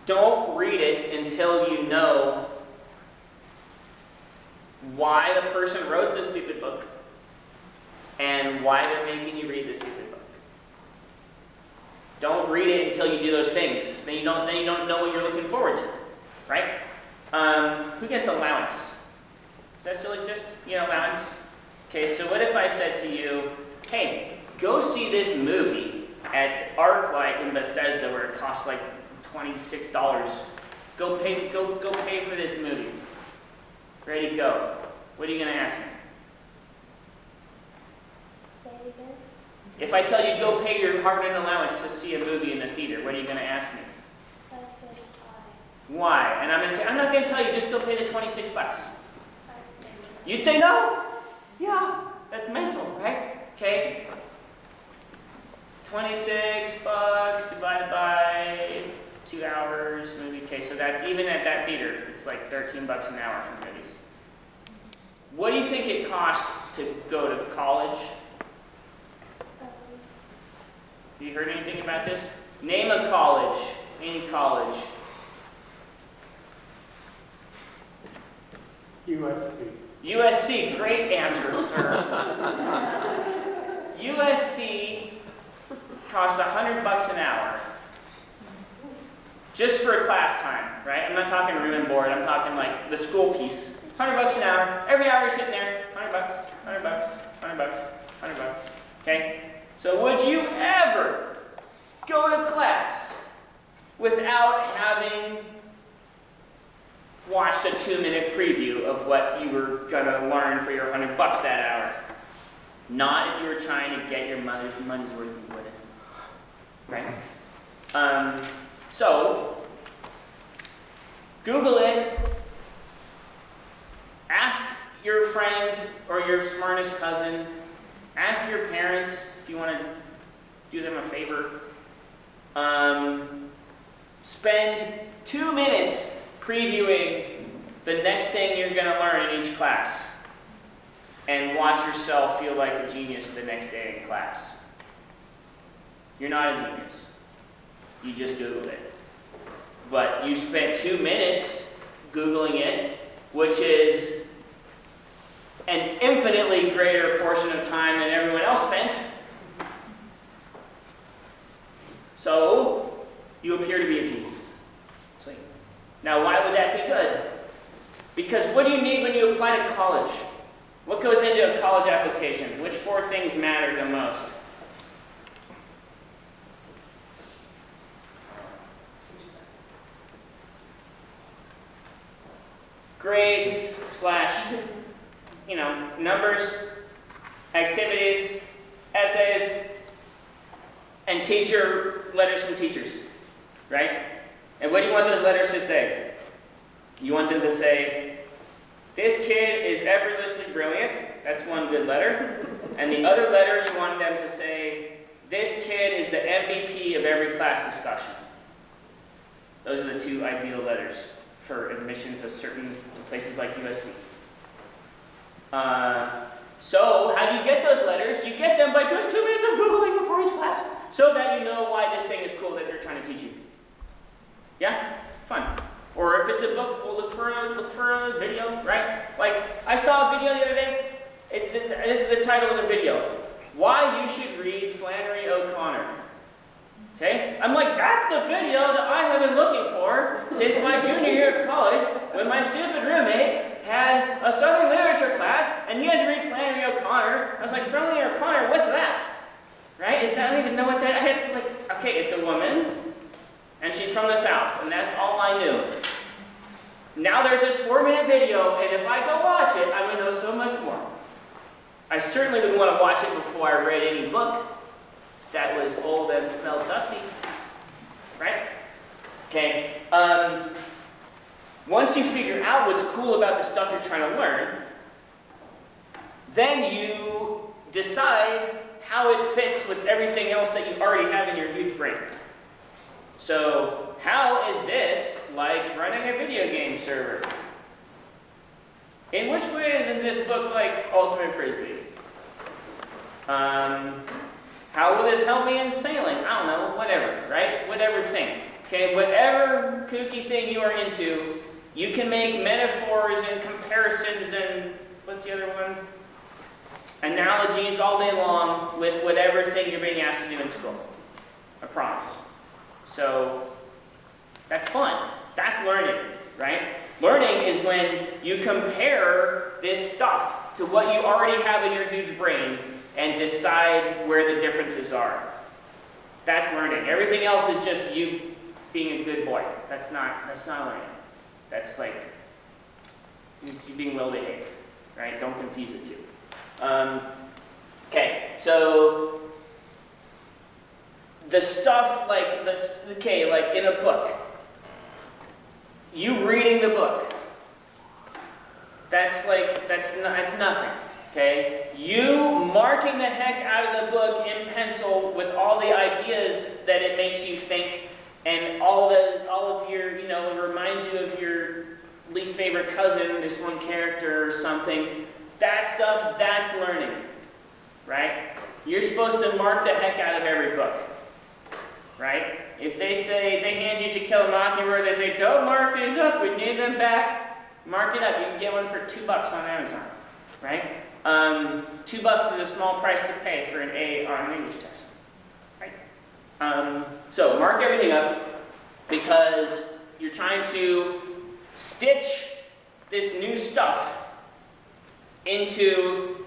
don't read it until you know why the person wrote the stupid book and why they're making you read the stupid book. Don't read it until you do those things. Then you don't know what you're looking forward to, right? Who gets allowance? Does that still exist? You know, allowance? Okay, so what if I said to you, hey, go see this movie at ArcLight in Bethesda where it costs like $26. Go pay for this movie. Ready, go. What are you going to ask me? Say it again. If I tell you go pay your hard-earned allowance to see a movie in the theater, what are you going to ask me? Why? And I'm going to say, I'm not going to tell you, just go pay the $26. You'd say no. Yeah, that's mental, right? Okay. $26 divided by 2 hours movie. Okay, so that's even at that theater, it's like $13 an hour for movies. What do you think it costs to go to college? Have you heard anything about this? Name a college. Any college. USC. USC, great answer, sir. USC costs $100 an hour. Just for a class time, right? I'm not talking room and board, I'm talking like the school piece. $100 an hour, every hour you're sitting there, $100, $100, $100, $100, okay? So would you ever go to class without having watched a 2-minute preview of what you were gonna learn for your $100 that hour? Not if you were trying to get your money's worth, you wouldn't, right? So, Google it, ask your friend or your smartest cousin, ask your parents if you want to do them a favor. Spend 2 minutes previewing the next thing you're going to learn in each class, and watch yourself feel like a genius the next day in class. You're not a genius. You just Googled it. But you spent 2 minutes Googling it, which is an infinitely greater portion of time than everyone else spent. So, you appear to be a genius. Sweet. Now, why would that be good? Because what do you need when you apply to college? What goes into a college application? Which 4 things matter the most? Grades / numbers, activities, essays, and letters from teachers, right? And what do you want those letters to say? You want them to say, this kid is effortlessly brilliant. That's one good letter. And the other letter you want them to say, this kid is the MVP of every class discussion. Those are the 2 ideal letters for admission to certain places like USC. So, how do you get those letters? You get them by doing 2 minutes of Googling before each class, so that you know why this thing is cool that they're trying to teach you. Yeah? Fun. Or if it's a book, we'll look for a video, right? Like, I saw a video the other day. This is the title of the video. Why you should read Flannery O'Connor. Okay? I'm like, that's the video that I have been looking for since my junior year of college, when my stupid roommate had a Southern Literature class, and he had to read Flannery O'Connor. I was like, Flannery O'Connor, what's that? Right? I don't even know what that, I had to like, okay, it's a woman, and she's from the South, and that's all I knew. Now there's this 4-minute video, and if I go watch it, I would know so much more. I certainly would want to watch it before I read any book that was old and smelled dusty, right? Okay, once you figure out what's cool about the stuff you're trying to learn, then you decide how it fits with everything else that you already have in your huge brain. So, how is this like running a video game server? In which ways is this book like Ultimate Frisbee? How will this help me in sailing? I don't know, whatever, right? Whatever thing. Okay, whatever kooky thing you are into, you can make metaphors and comparisons and, what's the other one? Analogies all day long with whatever thing you're being asked to do in school. I promise. So, that's fun. That's learning, right? Learning is when you compare this stuff to what you already have in your huge brain and decide where the differences are. That's learning. Everything else is just you being a good boy. That's not learning. That's like, it's you being well-behaved, right? Don't confuse the two. Okay, so the stuff like this, okay, like in a book, you reading the book, that's nothing. Okay, you marking the heck out of the book in pencil with all the ideas that it makes you think, and all of your, it reminds you of your least favorite cousin, this one character or something. That stuff, that's learning, right? You're supposed to mark the heck out of every book, right? If they hand you To Kill a Mockingbird, they say, don't mark these up, we need them back. Mark it up. You can get one for $2 on Amazon. right? $2 is a small price to pay for an A on an English test, right? So mark everything up because you're trying to stitch this new stuff into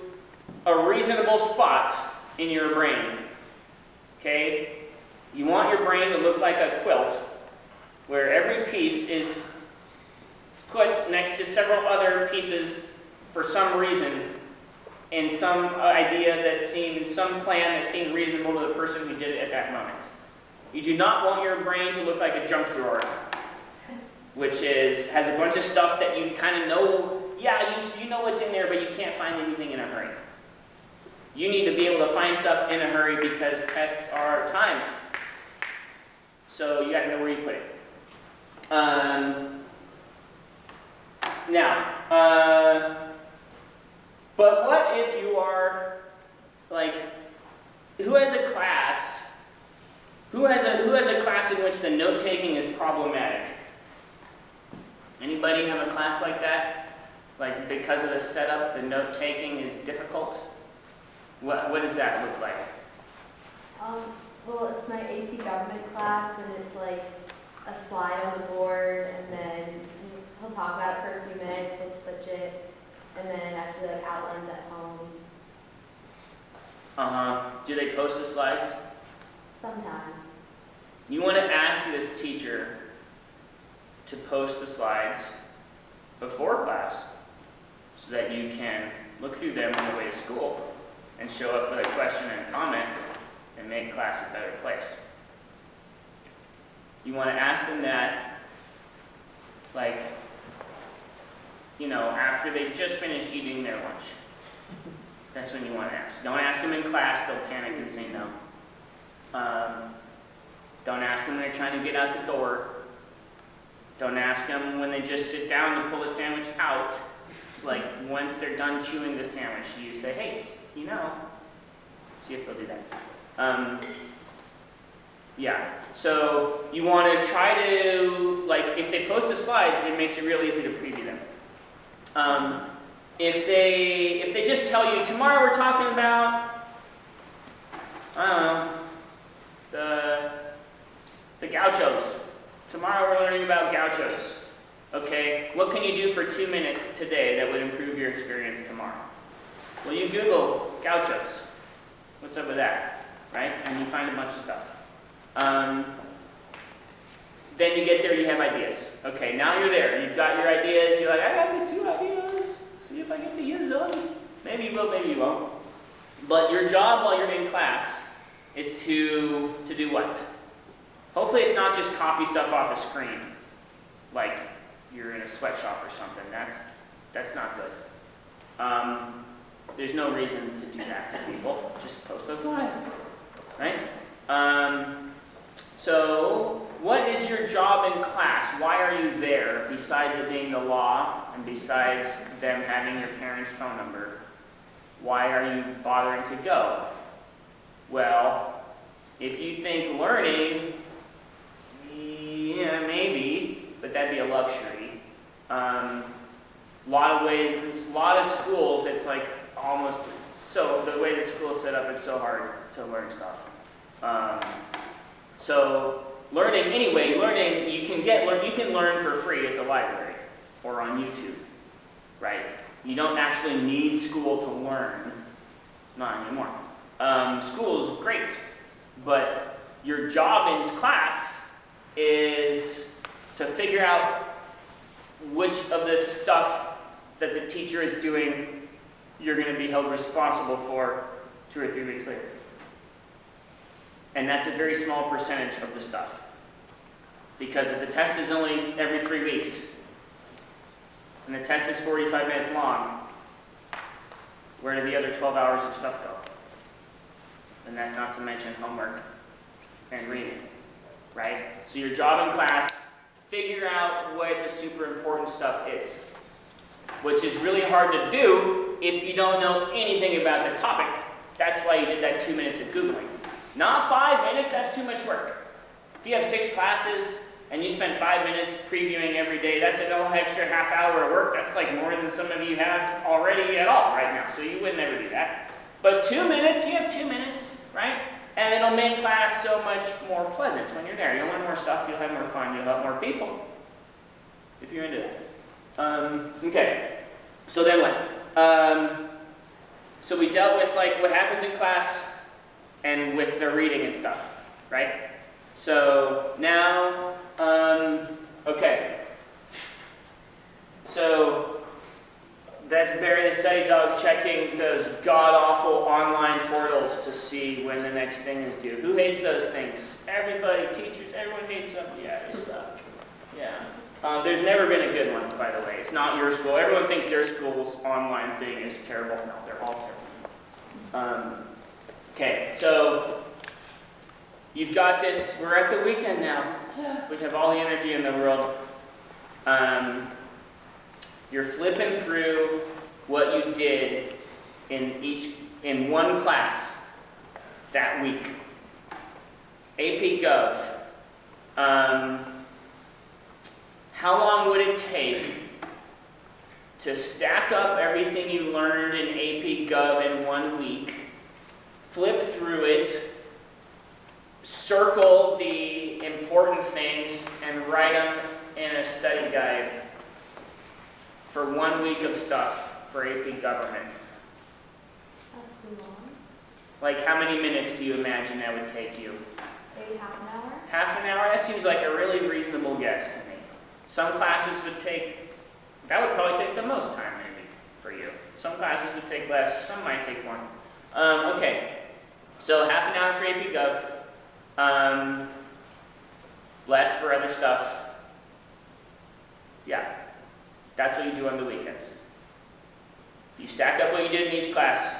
a reasonable spot in your brain, okay? You want your brain to look like a quilt where every piece is put next to several other pieces for some reason in some idea that seemed, some plan that seemed reasonable to the person who did it at that moment. You do not want your brain to look like a junk drawer, which has a bunch of stuff that you kind of know, yeah, you know what's in there, but you can't find anything in a hurry. You need to be able to find stuff in a hurry because tests are timed. So you got to know where you put it. But what if you are like, who has a class in which the note taking is problematic? Anybody have a class like that? Like because of the setup, the note taking is difficult? What does that look like? Well, it's my AP government class, and it's like a slide on the board, and then he'll talk about it for a few minutes, he'll switch it, and then actually like outlines at home. Do they post the slides? Sometimes. You want to ask this teacher to post the slides before class so that you can look through them on the way to school and show up with a question and comment and make class a better place. You want to ask them that, like, you know, after they've just finished eating their lunch. That's when you want to ask. Don't ask them in class, they'll panic and say no. Don't ask them when they're trying to get out the door. Don't ask them when they just sit down to pull the sandwich out. It's like once they're done chewing the sandwich, you say, hey, you know, see if they'll do that. Yeah, so you want to try to, like, if they post the slides, it makes it real easy to preview them. If they just tell you, tomorrow we're talking about, I don't know, the gauchos. Tomorrow we're learning about gauchos. Okay, what can you do for 2 minutes today that would improve your experience tomorrow? Well, you Google gauchos. What's up with that, right? And you find a bunch of stuff. Then you get there, you have ideas. Okay, now you're there. You've got your ideas. You're like, I got these 2 ideas. See if I get to use them. Maybe you will, maybe you won't. But your job while you're in class is to do what? Hopefully it's not just copy stuff off a screen, like you're in a sweatshop or something. That's not good. There's no reason to do that to people. Just post those slides, right? So what is your job in class? Why are you there, besides it being the law and besides them having your parents' phone number? Why are you bothering to go? Well, if you think learning, yeah, maybe, but that'd be a luxury. A lot of schools, it's like almost, so the way the school is set up, it's so hard to learn stuff. So learning, you can learn for free at the library or on YouTube, right? You don't actually need school to learn, not anymore. School is great, but your job in class is to figure out which of this stuff that the teacher is doing you're going to be held responsible for 2 or 3 weeks later. And that's a very small percentage of the stuff. Because if the test is only every 3 weeks, and the test is 45 minutes long, where do the other 12 hours of stuff go? And that's not to mention homework and reading, right? So your job in class, figure out what the super important stuff is, which is really hard to do if you don't know anything about the topic. That's why you did that 2 minutes of Googling. Not 5 minutes, that's too much work. If you have 6 classes, and you spend 5 minutes previewing every day, that's an whole extra half hour of work. That's like more than some of you have already at all right now, so you would never do that. But 2 minutes, you have 2 minutes, right? And it'll make class so much more pleasant when you're there. You'll learn more stuff, you'll have more fun, you'll help more people, if you're into that. Okay, so then what? So we dealt with like what happens in class and with the reading and stuff, right? So now, okay. So that's Barry the study dog checking those god-awful online portals to see when the next thing is due. Who hates those things? Everybody, teachers, everyone hates them. Yeah, they suck. Yeah. There's never been a good one, by the way. It's not your school. Everyone thinks their school's online thing is terrible. No, they're all terrible. Okay, so you've got this. We're at the weekend now. We have all the energy in the world. You're flipping through what you did in one class that week. AP Gov. How long would it take to stack up everything you learned in AP Gov in 1 week, flip through it, circle the important things, and write them in a study guide for 1 week of stuff for AP Government? That's too long. Like, how many minutes do you imagine that would take you? Maybe half an hour? Half an hour? That seems like a really reasonable guess to me. Some classes would take, that would probably take the most time maybe for you. Some classes would take less, some might take more. Okay, so half an hour for AP Gov, less for other stuff. Yeah, that's what you do on the weekends. You stack up what you did in each class.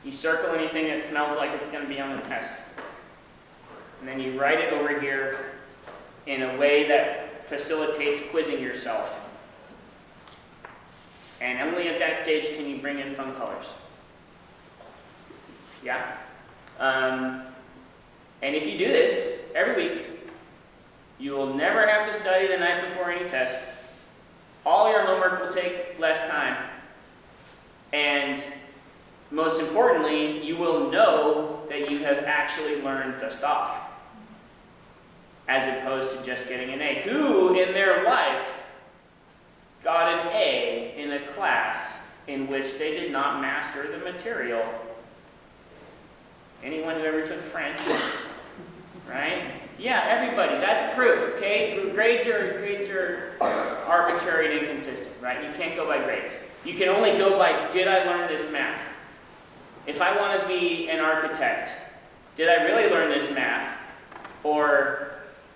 You circle anything that smells like it's going to be on the test. And then you write it over here in a way that facilitates quizzing yourself. And only at that stage can you bring in fun colors. Yeah? And if you do this every week, you will never have to study the night before any test. All your homework will take less time. And most importantly, you will know that you have actually learned the stuff, as opposed to just getting an A. Who in their life got an A in a class in which they did not master the material? Anyone who ever took French, right? Yeah, everybody. That's proof, okay? Grades are arbitrary and inconsistent, right? You can't go by grades. You can only go by, did I learn this math? If I want to be an architect, did I really learn this math? Or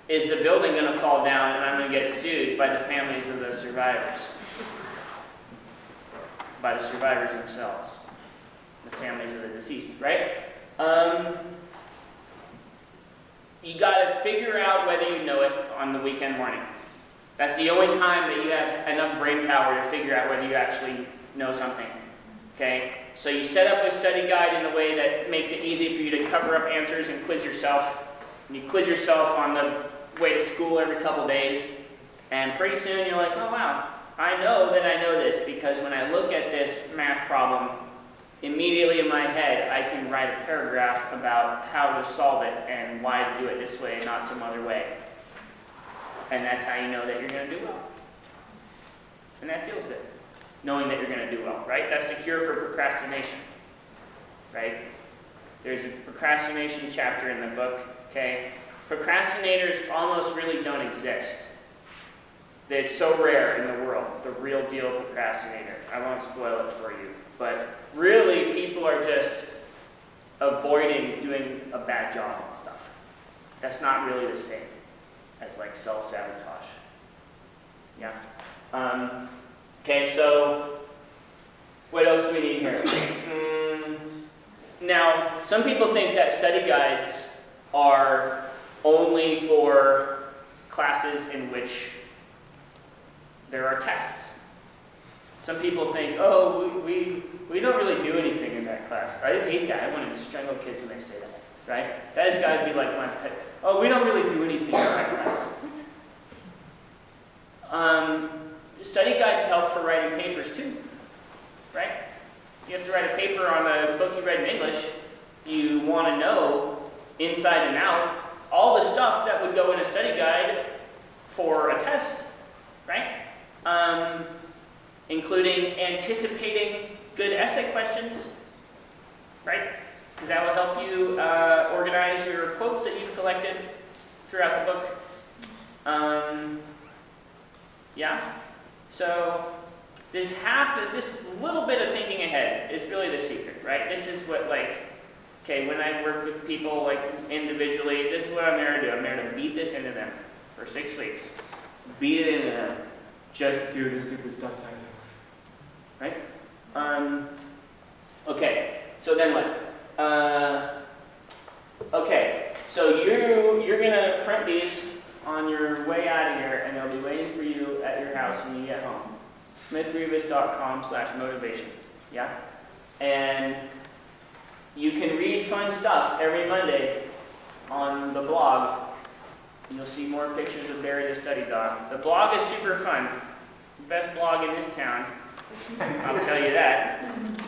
is the building going to fall down and I'm going to get sued by the families of the survivors? By the survivors themselves. The families of the deceased, right? You got to figure out whether you know it on the weekend morning. That's the only time that you have enough brain power to figure out whether you actually know something. Okay? So you set up a study guide in a way that makes it easy for you to cover up answers and quiz yourself. And you quiz yourself on the way to school every couple days. And pretty soon you're like, oh wow, I know that I know this, because when I look at this math problem, immediately in my head I can write a paragraph about how to solve it and why to do it this way and not some other way. And that's how you know that you're going to do well. And that feels good, knowing that you're going to do well, right? That's the cure for procrastination, right? There's a procrastination chapter in the book, okay? Procrastinators almost really don't exist. It's so rare in the world, the real deal procrastinator. I won't spoil it for you. But really, people are just avoiding doing a bad job and stuff. That's not really the same as like self-sabotage. Yeah. Okay, so what else do we need here? Now, some people think that study guides are only for classes in which there are tests. Some people think, oh, we don't really do anything in that class. I hate that. I want to strangle kids when they say that. right? That has got to be like my pet. Oh, we don't really do anything in my class. Study guides help for writing papers too, right? You have to write a paper on a book you read in English. You want to know inside and out all the stuff that would go in a study guide for a test, right? Including anticipating good essay questions, right? Because that will help you organize your quotes that you've collected throughout the book. Yeah. So this little bit of thinking ahead is really the secret, right? This is what, like, okay, when I work with people like individually, this is what I'm there to do. I'm there to beat this into them for 6 weeks. Beat it into them. Just do the stupid stuff right? Okay, so then what? Okay, so you're gonna print these on your way out of here, and they'll be waiting for you at your house when you get home. SmithRivas.com/motivation. Yeah, and you can read fun stuff every Monday on the blog. You'll see more pictures of Barry the study dog. The blog is super fun. Best blog in this town. I'll tell you that.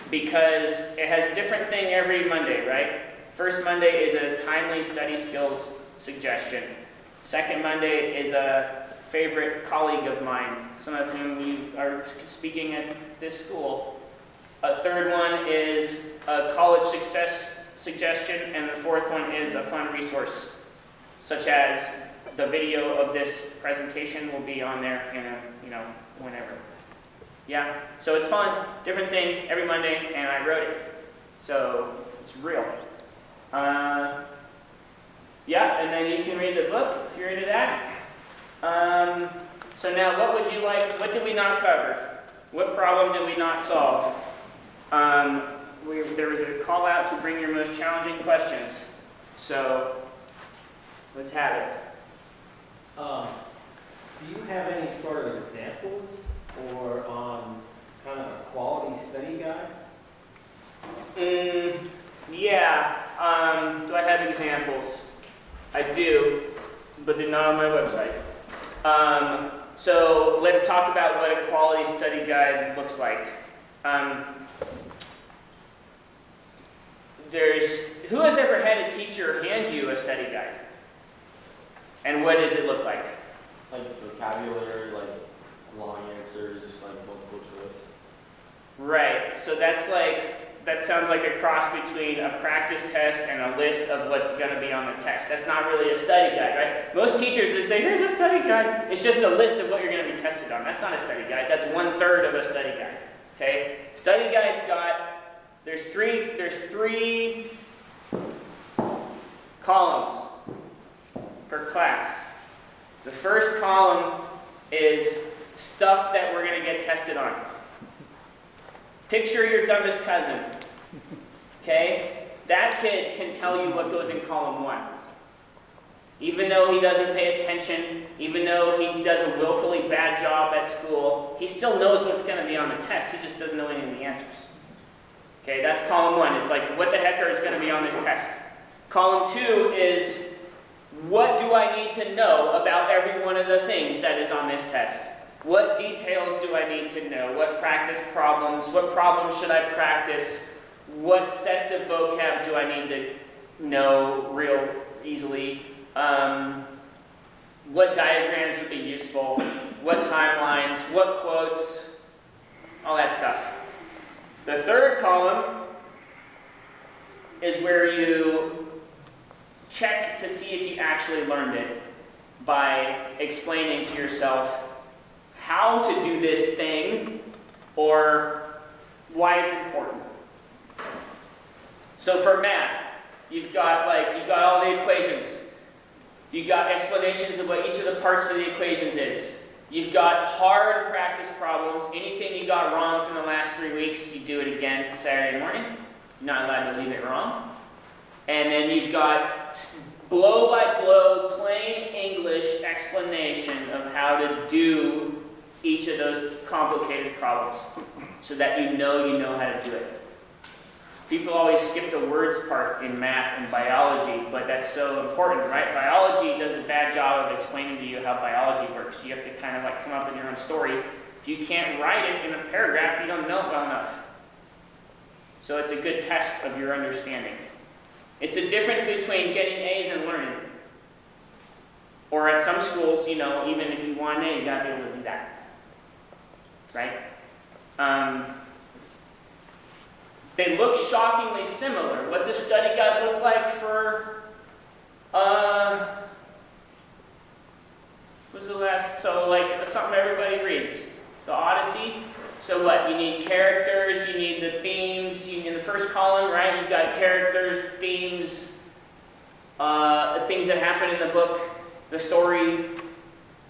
Because it has a different thing every Monday, right? First Monday is a timely study skills suggestion. Second Monday is a favorite colleague of mine, some of whom you are speaking at this school. A third one is a college success suggestion, and the fourth one is a fun resource, such as the video of this presentation will be on there in a, whenever. Yeah, so it's fun, different thing every Monday, and I wrote it, so it's real. Yeah, and then you can read the book if you're into that. So now, what would you like? What did we not cover? What problem did we not solve? There was a call out to bring your most challenging questions. So let's have it. Do you have any sort of examples or kind of a quality study guide? Yeah. Do I have examples? I do, but they're not on my website. So let's talk about what a quality study guide looks like. Who has ever had a teacher hand you a study guide? And what does it look like? Like vocabulary, like long answers, like multiple choice. Right, so that sounds like a cross between a practice test and a list of what's going to be on the test. That's not really a study guide, right? Most teachers would say, here's a study guide. It's just a list of what you're going to be tested on. That's not a study guide. That's 1/3 of a study guide, okay? Study guide's there's three columns per class. The first column is stuff that we're going to get tested on. Picture your dumbest cousin, okay? That kid can tell you what goes in column 1. Even though he doesn't pay attention, even though he does a willfully bad job at school, he still knows what's going to be on the test. He just doesn't know any of the answers. Okay, that's column 1. It's like, what the heck is going to be on this test? Column 2 is, what do I need to know about every one of the things that is on this test? What details do I need to know? What practice problems? What problems should I practice? What sets of vocab do I need to know real easily? What diagrams would be useful? What timelines? What quotes? All that stuff. The third column is where you check to see if you actually learned it by explaining to yourself how to do this thing or why it's important. So for math, you've got all the equations. You've got explanations of what each of the parts of the equations is. You've got hard practice problems. Anything you got wrong from the last 3 weeks, you do it again Saturday morning. You're not allowed to leave it wrong. And then you've got blow-by-blow, plain English explanation of how to do each of those complicated problems so that you know how to do it. People always skip the words part in math and biology, but that's so important, right? Biology does a bad job of explaining to you how biology works. You have to kind of like come up with your own story. If you can't write it in a paragraph, you don't know it well enough. So it's a good test of your understanding. It's the difference between getting A's and learning. Or at some schools, you know, even if you want an A, you got to be able to do that. Right? They look shockingly similar. What's a study guide look like for, what's the last, so like something everybody reads, the Odyssey. So what, you need characters, you need the themes, in the first column, right, you've got characters, themes, things that happen in the book, the story,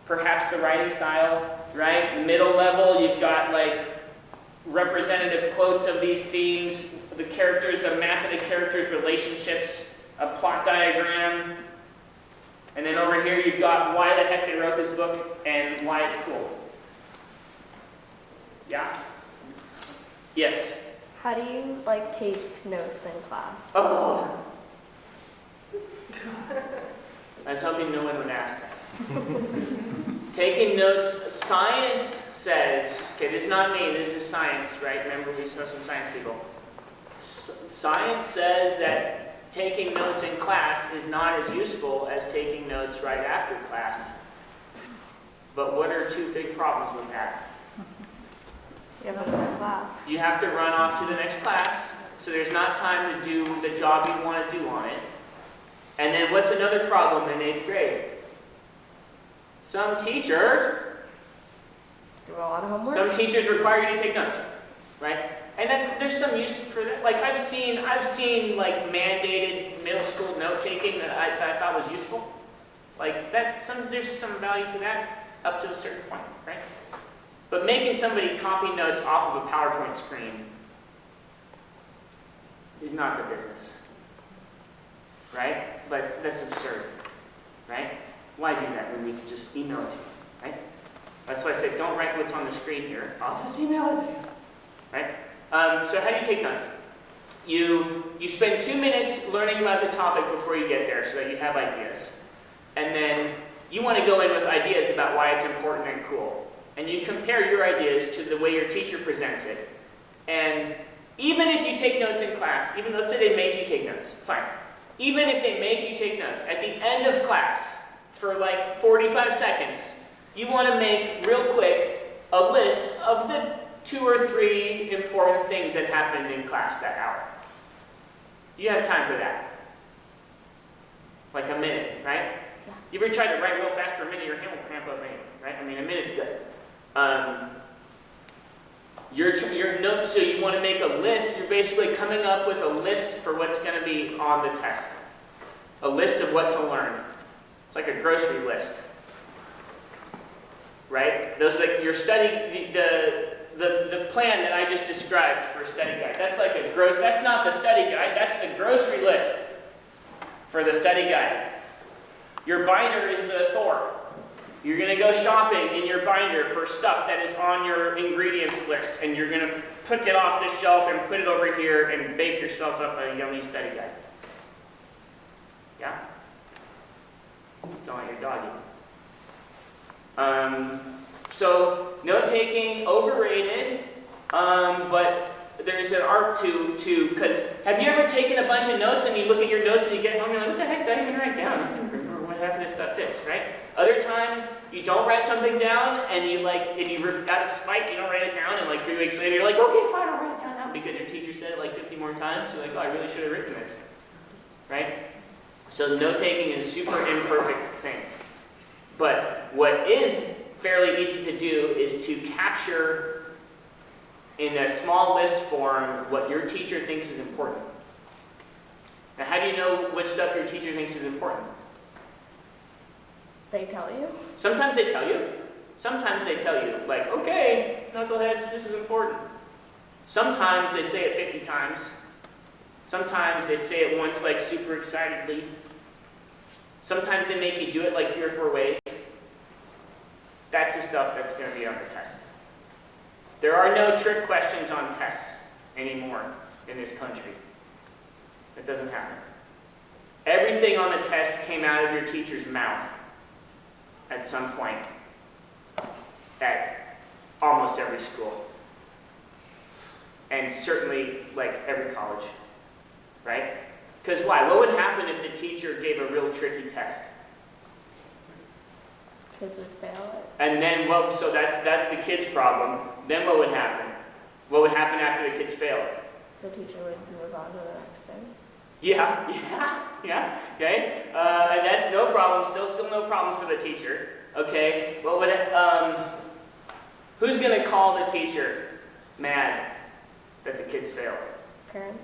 perhaps the writing style, right? Middle level, you've got like representative quotes of these themes, the characters, a map of the characters' relationships, a plot diagram, and then over here you've got why the heck they wrote this book and why it's cool. Yeah? Yes? How do you like take notes in class? Oh! I was hoping no one would ask that. Taking notes, science says, okay, this is not me, this is science, right? Remember we saw some science people. Science says that taking notes in class is not as useful as taking notes right after class. But what are two big problems with that? You have another class. You have to run off to the next class, so there's not time to do the job you want to do on it. And then what's another problem in 8th grade? Some teachers Do a lot of homework. Some teachers require you to take notes, right? And there's some use for that. Like I've seen like mandated middle school note taking that I thought was useful. Like there's some value to that up to a certain point, right? But making somebody copy notes off of a PowerPoint screen is not the business, right? But that's absurd, right? Why do that when we can just email it to you, right? That's why I said don't write what's on the screen here. I'll just email it to you, right? So how do you take notes? You spend 2 minutes learning about the topic before you get there so that you have ideas. And then you want to go in with ideas about why it's important and cool. And you compare your ideas to the way your teacher presents it. And even if you take notes in class, even let's say they make you take notes, fine. Even if they make you take notes, at the end of class, for like 45 seconds, you want to make real quick a list of the 2 or 3 important things that happened in class that hour. You have time for that. Like a minute, right? Yeah. You ever try to write real fast for a minute, your hand will cramp up anyway, right? I mean, a minute's good. Your notes, so you want to make a list, you're basically coming up with a list for what's going to be on the test. A list of what to learn. It's like a grocery list. Right? Those like your study, the plan that I just described for a study guide. That's like that's not the study guide, that's the grocery list for the study guide. Your binder is the store. You're going to go shopping in your binder for stuff that is on your ingredients list, and you're going to pick it off the shelf and put it over here and bake yourself up a yummy study guide. Yeah? Don't let your dog eat. So note-taking, overrated, but there's an art to, because have you ever taken a bunch of notes and you look at your notes and you get home and you're like, what the heck did I even write down? I can't remember what half of this stuff is, right? Other times, you don't write something down and you out of spite, you don't write it down, and like 3 weeks later, you're like, okay, fine, I'll write it down now because your teacher said it like 50 more times. You're like, oh, I really should have written this, right? So note-taking is a super imperfect thing. But what is fairly easy to do is to capture in a small list form what your teacher thinks is important. Now, how do you know which stuff your teacher thinks is important? They tell you? Sometimes they tell you. Sometimes they tell you, like, okay, knuckleheads, this is important. Sometimes they say it 50 times. Sometimes they say it once, like, super excitedly. Sometimes they make you do it like 3 or 4 ways. That's the stuff that's going to be on the test. There are no trick questions on tests anymore in this country. That doesn't happen. Everything on the test came out of your teacher's mouth at some point at almost every school. And certainly, like, every college, right? Because why? What would happen if the teacher gave a real tricky test? Kids would fail it. And then, well, so that's the kid's problem. Then what would happen? What would happen after the kids failed? The teacher would move on to the next thing. Yeah, okay. And that's no problem, still no problems for the teacher, okay? What would who's going to call the teacher mad that the kids failed? Parents.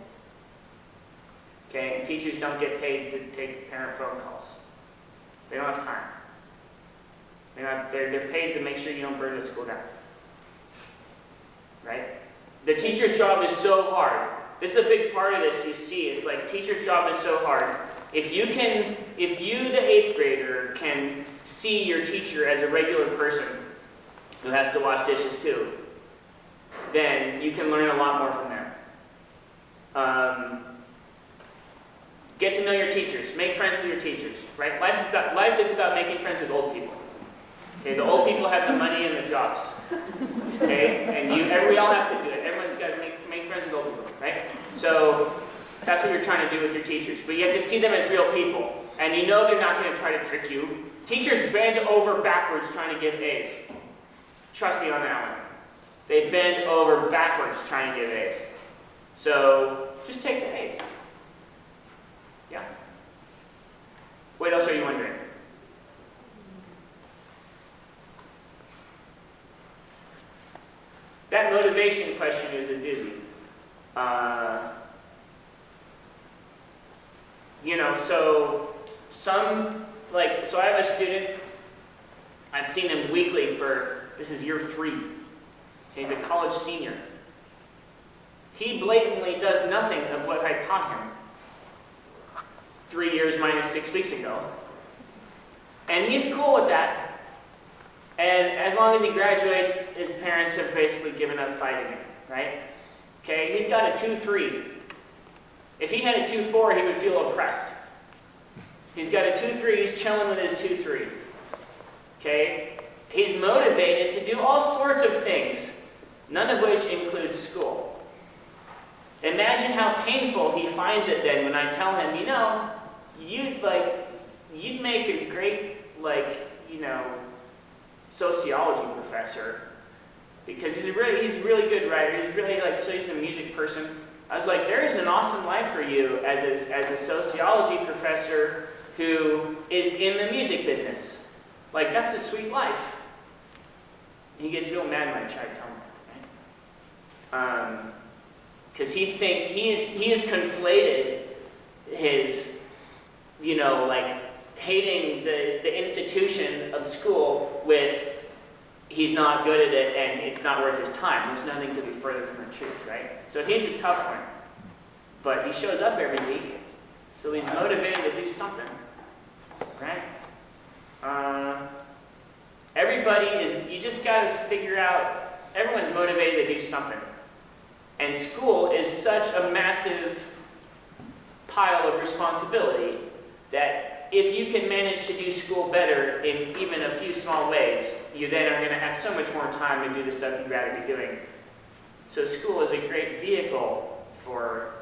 Okay, and teachers don't get paid to take parent phone calls. They don't have time. They're paid to make sure you don't burn the school down. Right? The teacher's job is so hard. This is a big part of this, you see. It's like teacher's job is so hard. If you, the 8th grader, can see your teacher as a regular person who has to wash dishes too, then you can learn a lot more from them. Get to know your teachers. Make friends with your teachers. Right? Life is about making friends with old people. Okay, the old people have the money and the jobs. Okay, and we all have to do it. Everyone's got to make friends with old people, right? So that's what you're trying to do with your teachers. But you have to see them as real people, and you know they're not going to try to trick you. Teachers bend over backwards trying to give A's. Trust me on that one. They bend over backwards trying to give A's. So just take the A's. Yeah. What else are you wondering? That motivation question is a doozy. So I have a student, I've seen him weekly this is year 3. He's a college senior. He blatantly does nothing of what I taught him 3 years minus 6 weeks ago. And he's cool with that. And as long as he graduates, his parents have basically given up fighting him, right? Okay, he's got a 2.3. If he had a 2.4, he would feel oppressed. He's got a 2.3, he's chilling with his 2.3. Okay? He's motivated to do all sorts of things, none of which includes school. Imagine how painful he finds it then when I tell him, you'd make a great, sociology professor, because he's a really good writer. He's really so he's a music person. I was like, there is an awesome life for you as a sociology professor who is in the music business. Like, that's a sweet life. And he gets real mad when I try to tell him that, right? Because he thinks he has conflated his, hating the institution of school with he's not good at it and it's not worth his time. There's nothing could be further from the truth, right? So he's a tough one. But he shows up every week, so he's motivated to do something, right? You just got to figure out, everyone's motivated to do something. And school is such a massive pile of responsibility that if you can manage to do school better in even a few small ways, you then are going to have so much more time to do the stuff you'd rather be doing. So school is a great vehicle for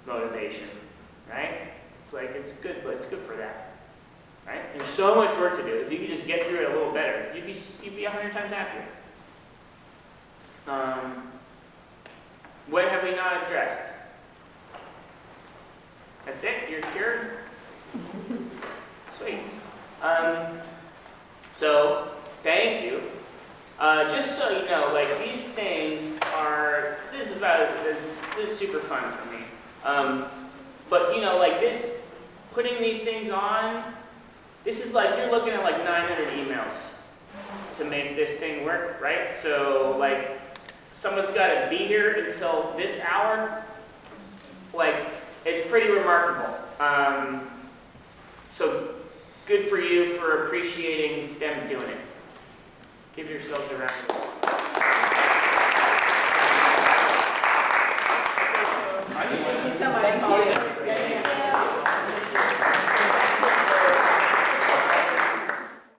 motivation, right? It's good, but it's good for that, right? There's so much work to do. If you could just get through it a little better, you'd be 100 times happier. What have we not addressed? That's it? You're cured? Sweet. So, thank you. Just so you know, these things are, this is super fun for me. But this, putting these things on, this is you're looking at 900 emails to make this thing work, right? So, someone's got to be here until this hour. It's pretty remarkable. So good for you for appreciating them doing it. Give yourselves a round of applause.